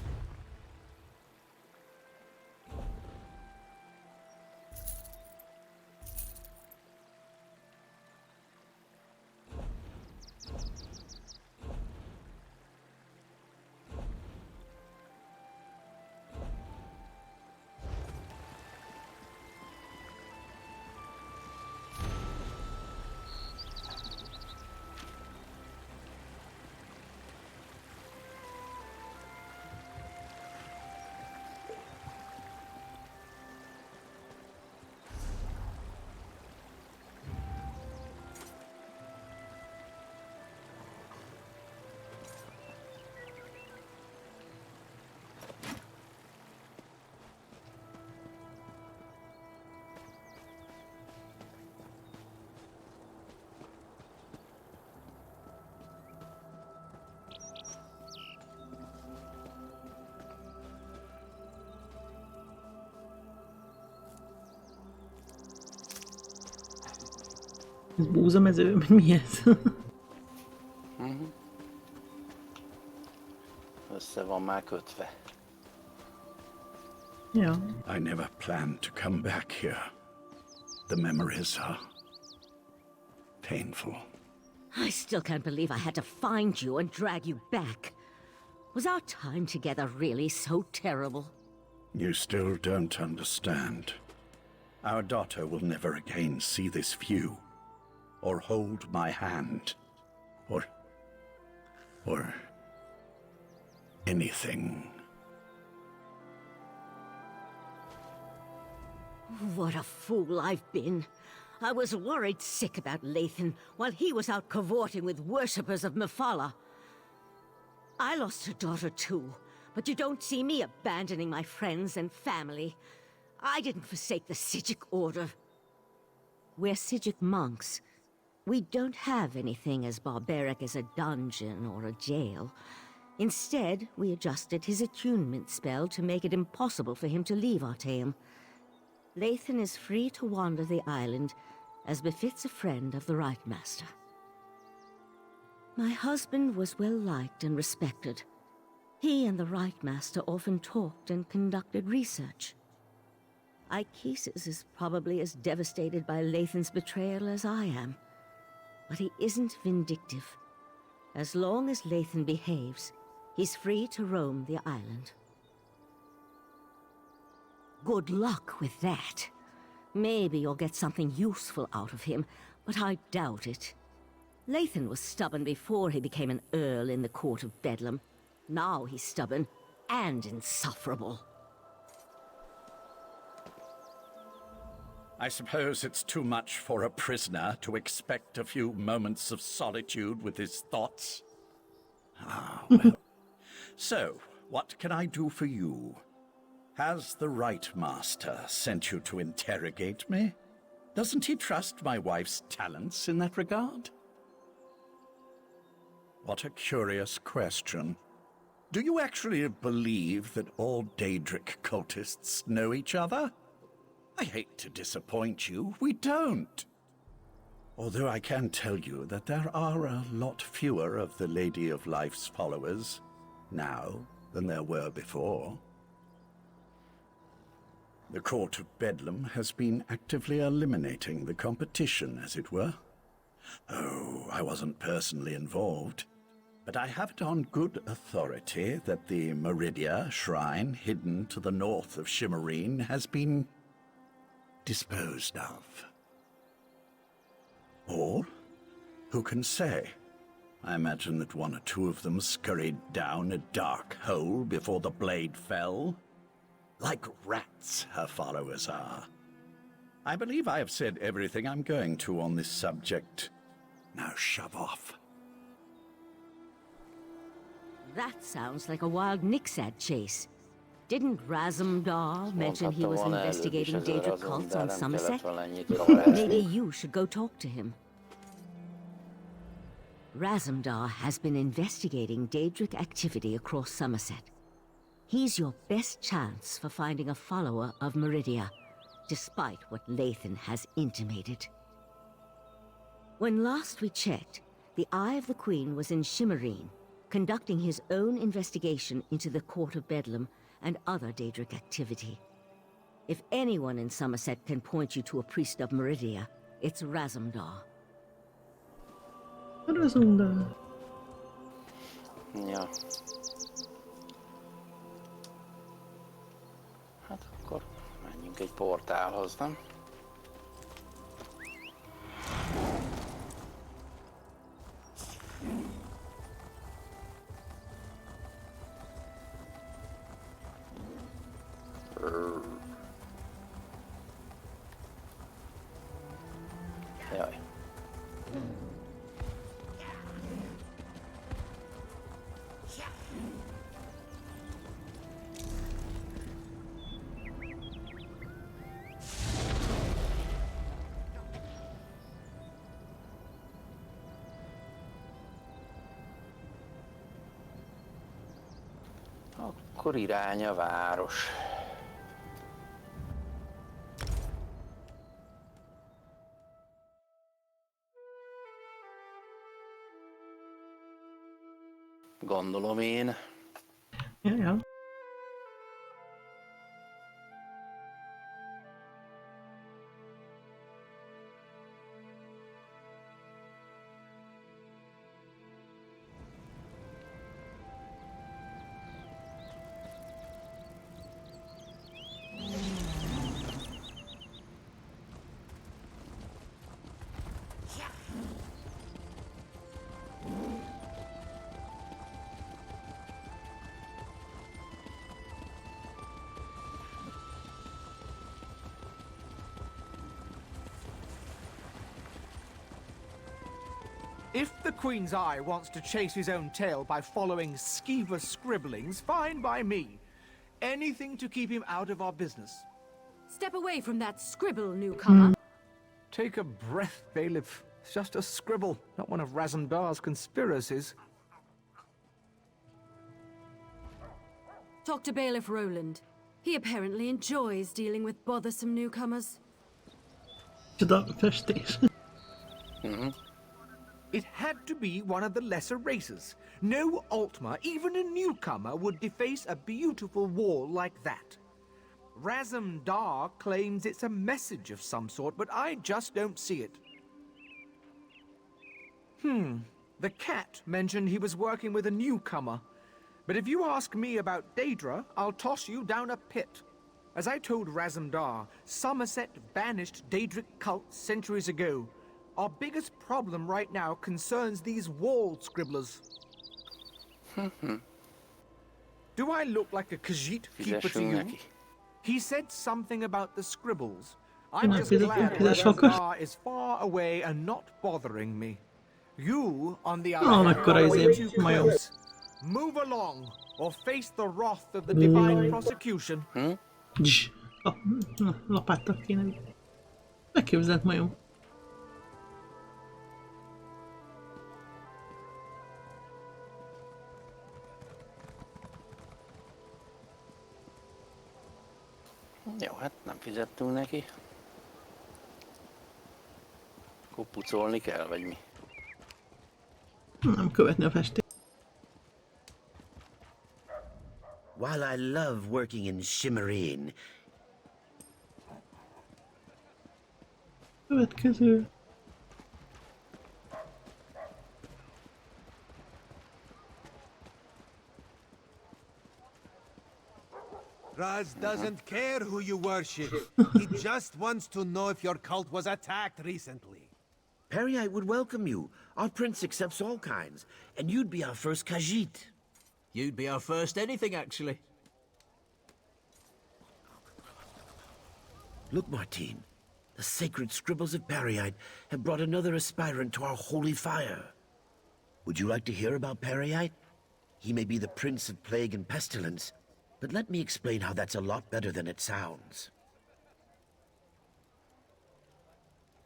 Ez búzamező, vagy mi ez? Össze van már kötve. Ja. I never planned to come back here. The memories are painful. I still can't believe I had to find you and drag you back. Was our time together really so terrible? You still don't understand. Our daughter will never again see this view, or hold my hand, or anything. What a fool I've been. I was worried sick about Lathan while he was out cavorting with worshippers of Mephala. I lost a daughter too, but you don't see me abandoning my friends and family. I didn't forsake the Psijic Order. We're Psijic monks. We don't have anything as barbaric as a dungeon or a jail. Instead, we adjusted his attunement spell to make it impossible for him to leave Artaeum. Lathan is free to wander the island, as befits a friend of the Right Master. My husband was well liked and respected. He and the Right Master often talked and conducted research. Ichesis is probably as devastated by Lathan's betrayal as I am. But he isn't vindictive. As long as Lathan behaves, he's free to roam the island. Good luck with that. Maybe you'll get something useful out of him, but I doubt it. Lathan was stubborn before he became an earl in the court of Bedlam. Now he's stubborn and insufferable. I suppose it's too much for a prisoner to expect a few moments of solitude with his thoughts. Ah, well. So, what can I do for you? Has the Right Master sent you to interrogate me? Doesn't he trust my wife's talents in that regard? What a curious question. Do you actually believe that all daedric cultists know each other? I hate to disappoint you, we don't. Although I can tell you that there are a lot fewer of the Lady of Life's followers now than there were before. The Court of Bedlam has been actively eliminating the competition, as it were. Oh, I wasn't personally involved, but I have it on good authority that the Meridia shrine hidden to the north of Shimmerine has been disposed of. Or, who can say? I imagine that one or two of them scurried down a dark hole before the blade fell. Like rats, her followers are. I believe I have said everything I'm going to on this subject. Now shove off. That sounds like a wild Nixad chase. Didn't Razumdar mention he was investigating daedric cults on Summerset? Maybe you should go talk to him. Razumdar has been investigating daedric activity across Summerset. He's your best chance for finding a follower of Meridia, despite what Lathan has intimated. When last we checked, the Eye of the Queen was in Shimmerine, conducting his own investigation into the Court of Bedlam and other daedric activity. If anyone in Summerset can point you to a priest of Meridia, it's Razumdar. Razumdar. Ja. Hát akkor menjünk egy portálhoz, nem? Jaj. Akkor irány a város. Gondolom én. Ja. If the Queen's Eye wants to chase his own tail by following skeever scribblings, fine by me. Anything to keep him out of our business. Step away from that scribble, newcomer. Take a breath, Bailiff. It's just a scribble, not one of Razumdar's conspiracies. Talk to Bailiff Roland. He apparently enjoys dealing with bothersome newcomers. Csoda festés. It had to be one of the lesser races. No Altmer, even a newcomer, would deface a beautiful wall like that. Razumdar claims it's a message of some sort, but I just don't see it. The cat mentioned he was working with a newcomer. But if you ask me about Daedra, I'll toss you down a pit. As I told Razumdar, Summerset banished daedric cults centuries ago. Our biggest problem right now concerns these wall scribblers. Do I look like a Khajiit keeper to you? He said something about the scribbles. I'm just glad Razumdar is far away and not bothering me. You, on the other hand, are way too close. Move along, or face the wrath of the divine prosecution. Lapáttal kéne. Megképzelt majom. Jó, hát nem fizettünk neki. Akkor pucolni kell, vagy mi? Nem követni a festést. While I love working in Shimmerine, Következő. Raz doesn't care who you worship. He just wants to know if your cult was attacked recently. Periite would welcome you. Our prince accepts all kinds, and you'd be our first Khajiit. You'd be our first anything, actually. Look, Martine. The sacred scribbles of Periite have brought another aspirant to our holy fire. Would you like to hear about Periite? He may be the prince of plague and pestilence, but let me explain how that's a lot better than it sounds.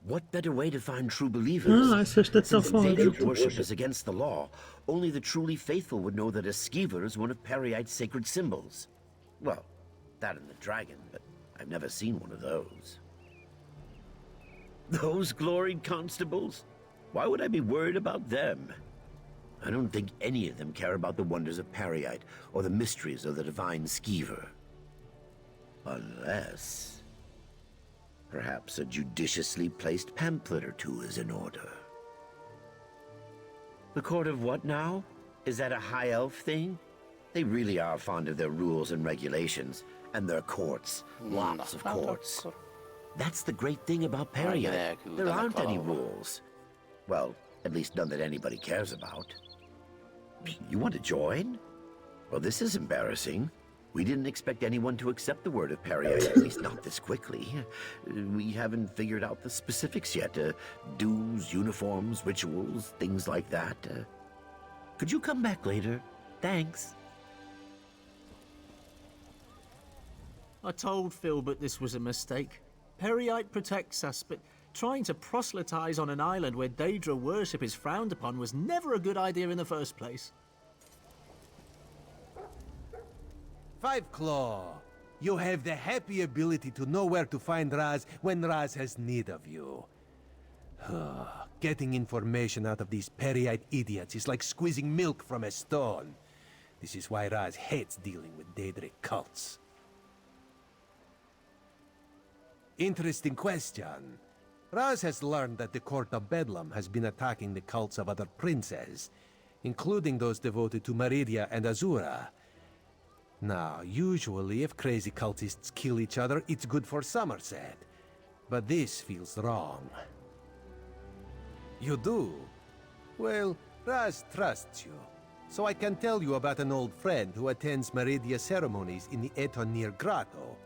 What better way to find true believers? Since daedric worship is against the law, only the truly faithful would know that a skeever is one of Periite's sacred symbols. Well, that and the dragon, but I've never seen one of those. Those gloried constables? Why would I be worried about them? I don't think any of them care about the wonders of Periite or the mysteries of the divine Skeever. Unless... perhaps a judiciously placed pamphlet or two is in order. The court of what now? Is that a high elf thing? They really are fond of their rules and regulations, and their courts. Lots of courts. That's the great thing about Periite. There aren't any rules. Well, at least none that anybody cares about. You want to join? Well, this is embarrassing. We didn't expect anyone to accept the word of Periite, at least not this quickly. We haven't figured out the specifics yet. Dues, uniforms, rituals, things like that. Could you come back later? Thanks. I told Filbert this was a mistake. Periite protects us, but trying to proselytize on an island where daedra worship is frowned upon was never a good idea in the first place. Five Claw, you have the happy ability to know where to find Raz when Raz has need of you. Getting information out of these Periite idiots is like squeezing milk from a stone. This is why Raz hates dealing with daedric cults. Interesting question. Raz has learned that the Court of Bedlam has been attacking the cults of other princes, including those devoted to Meridia and Azura. Now, usually if crazy cultists kill each other, it's good for Summerset. But this feels wrong. You do? Well, Raz trusts you. So I can tell you about an old friend who attends Meridia ceremonies in the Etonir Grotto.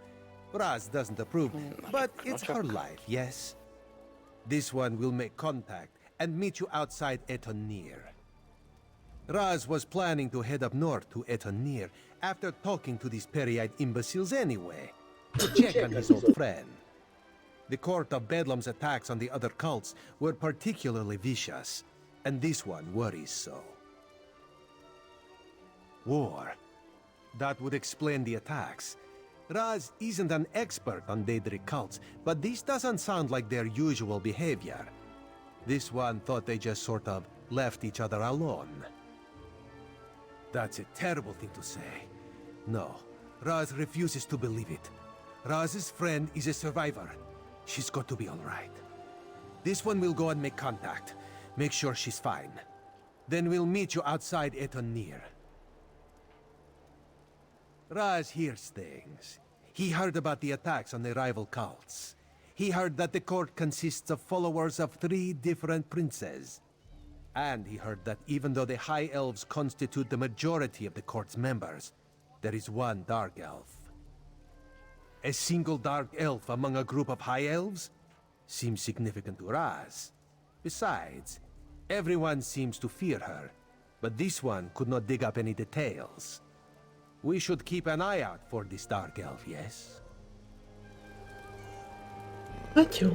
Raz doesn't approve, but it's her life, yes? This one will make contact and meet you outside Etonir. Raz was planning to head up north to Etonir after talking to these Periite imbeciles anyway, to check on his old friend. The Court of Bedlam's attacks on the other cults were particularly vicious, and this one worries so. War. That would explain the attacks. Raz isn't an expert on daedric cults, but this doesn't sound like their usual behavior. This one thought they just sort of left each other alone. That's a terrible thing to say. No, Raz refuses to believe it. Raz's friend is a survivor. She's got to be all right. This one will go and make contact. Make sure she's fine. Then we'll meet you outside Etonir. Raz hears things. He heard about the attacks on the rival cults. He heard that the court consists of followers of 3 different princes. And he heard that even though the High Elves constitute the majority of the court's members, there is one Dark Elf. A single Dark Elf among a group of High Elves seems significant to Raz. Besides, everyone seems to fear her, but this one could not dig up any details. We should keep an eye out for this Dark Elf, yes? Hát jó.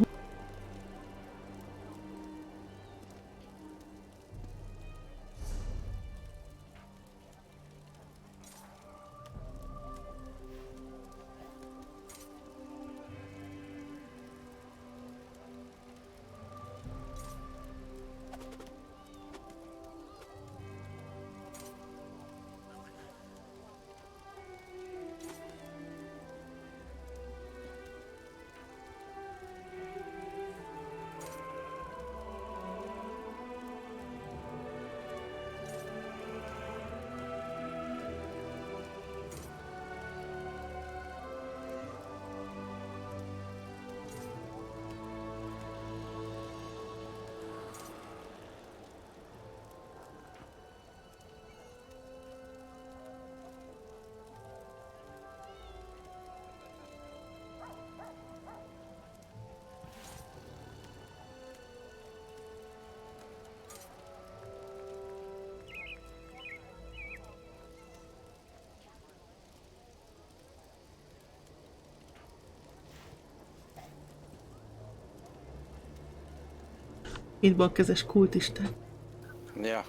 Itt balkezes kultisták. Ja.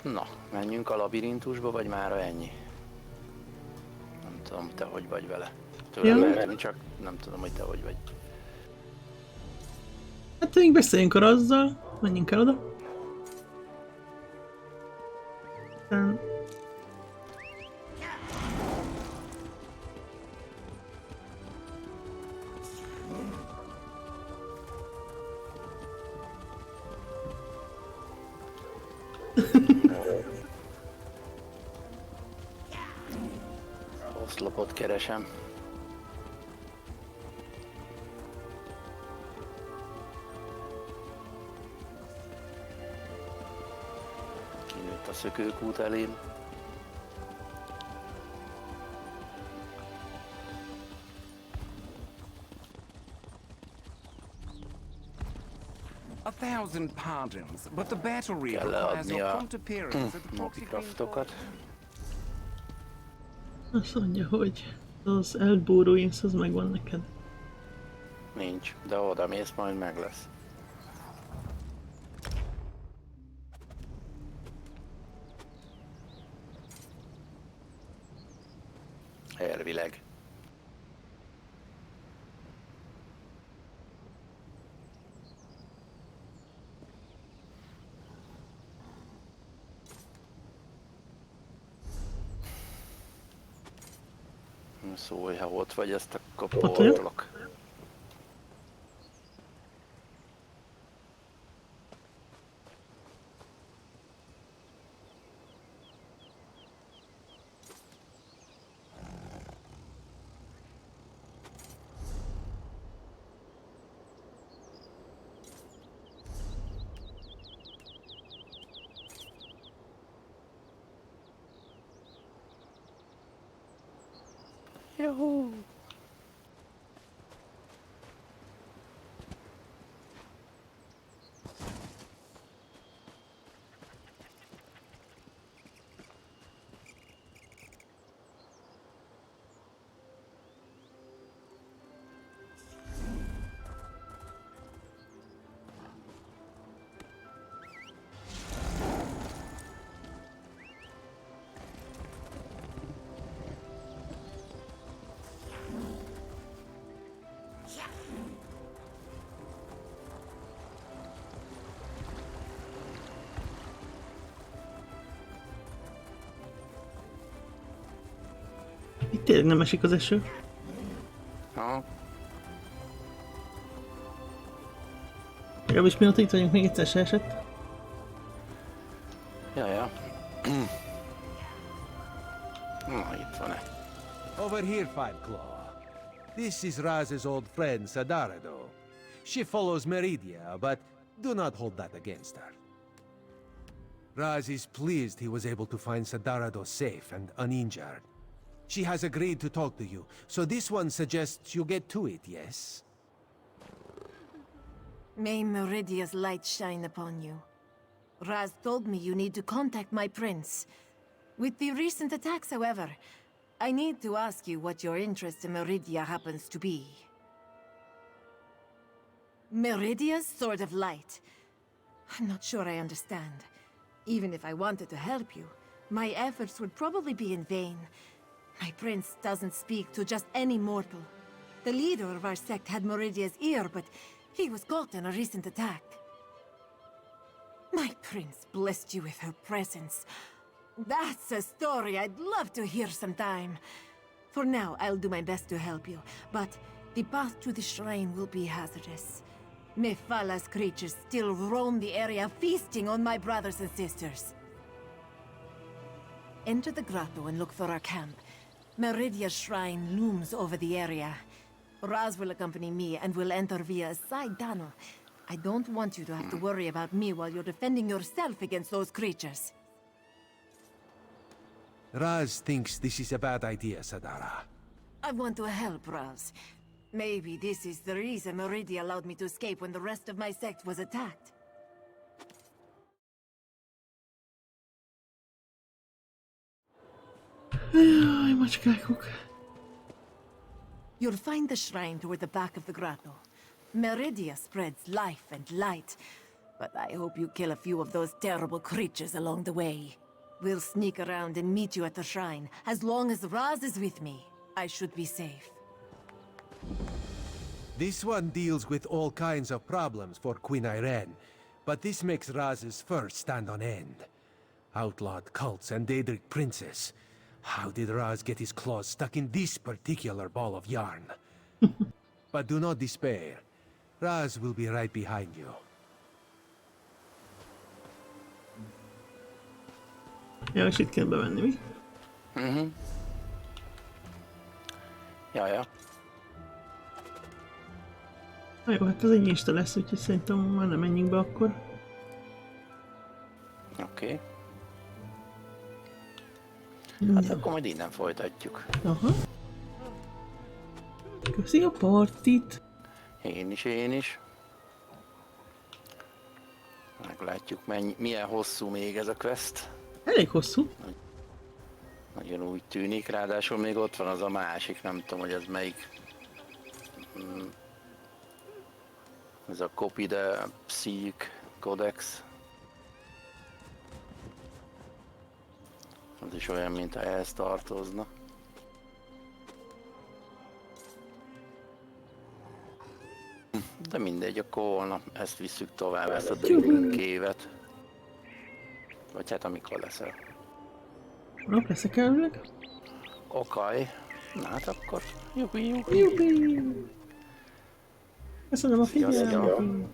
Na, menjünk a labirintusba, vagy mára ennyi? Nem tudom, te hogy vagy vele. Tőlem lehet menni, csak nem tudom, hogy te hogy vagy. Hát még beszéljünk a Razzal, menjünk el oda. Aztán... Oszlopot keresem. Kinőtt a szökőkút elém. A thousand pardons, but the battle requires your prompt appearance at the proxy multicraftokat. Azt mondja, hogy az Elbow Ruins az megvan neked. Nincs, de oda mész, majd meg lesz. Elvileg. Szólj, ha ott vagy, ezt akkor portolok. Juhu! Itt tényleg nem esik az eső. Aha. Legalábbis mióta itt vagyunk, még egyszer se esett. Ja. Na, itt van-e? Over here, Five Claw. This is Raz's old friend, Sadarado. She follows Meridia, but do not hold that against her. Raz is pleased he was able to find Sadarado safe and uninjured. She has agreed to talk to you, so this one suggests you get to it, yes? May Meridia's light shine upon you. Raz told me you need to contact my prince. With the recent attacks, however, I need to ask you what your interest in Meridia happens to be. Meridia's Sword of Light. I'm not sure I understand. Even if I wanted to help you, my efforts would probably be in vain. My prince doesn't speak to just any mortal. The leader of our sect had Meridia's ear, but he was caught in a recent attack. My prince blessed you with her presence. That's a story I'd love to hear sometime. For now, I'll do my best to help you, but the path to the shrine will be hazardous. Mephalah's creatures still roam the area, feasting on my brothers and sisters. Enter the grotto and look for our camp. Meridia's shrine looms over the area. Raz will accompany me and will enter via a side tunnel. I don't want you to have to worry about me while you're defending yourself against those creatures. Raz thinks this is a bad idea, Sadara. I want to help Raz. Maybe this is the reason Meridia allowed me to escape when the rest of my sect was attacked. Jaj, macskákok. You'll find the shrine toward the back of the grotto. Meridia spreads life and light, but I hope you kill a few of those terrible creatures along the way. We'll sneak around and meet you at the shrine. As long as Raz is with me, I should be safe. This one deals with all kinds of problems for Queen Irene, but this makes Raz's fur stand on end. Outlawed cults and daedric princes. How did Raz get his claws stuck in this particular ball of yarn? But do not despair. Raz will be right behind you. Ja, és itt kell bevenni, mi? Ja. Na jó, hát ez egy insta lesz, úgyhogy szerintem már nem menjünk be akkor. Oké. Hát akkor majd innen folytatjuk. Aha. Köszi a partit! Én is. Meglátjuk, milyen hosszú még ez a quest. Elég hosszú. Nagyon úgy tűnik, ráadásul még ott van az a másik, nem tudom, hogy ez melyik. Ez a Copy the Psych Codex. Az is olyan, mintha ehhez tartozna. De mindegy, akkor holnap ezt visszük tovább, ezt a Dreaming Cave-et. Vagy hát amikor leszel. Nap leszek elvileg. Okaj. Na hát akkor jupi. Köszönöm a figyelmet.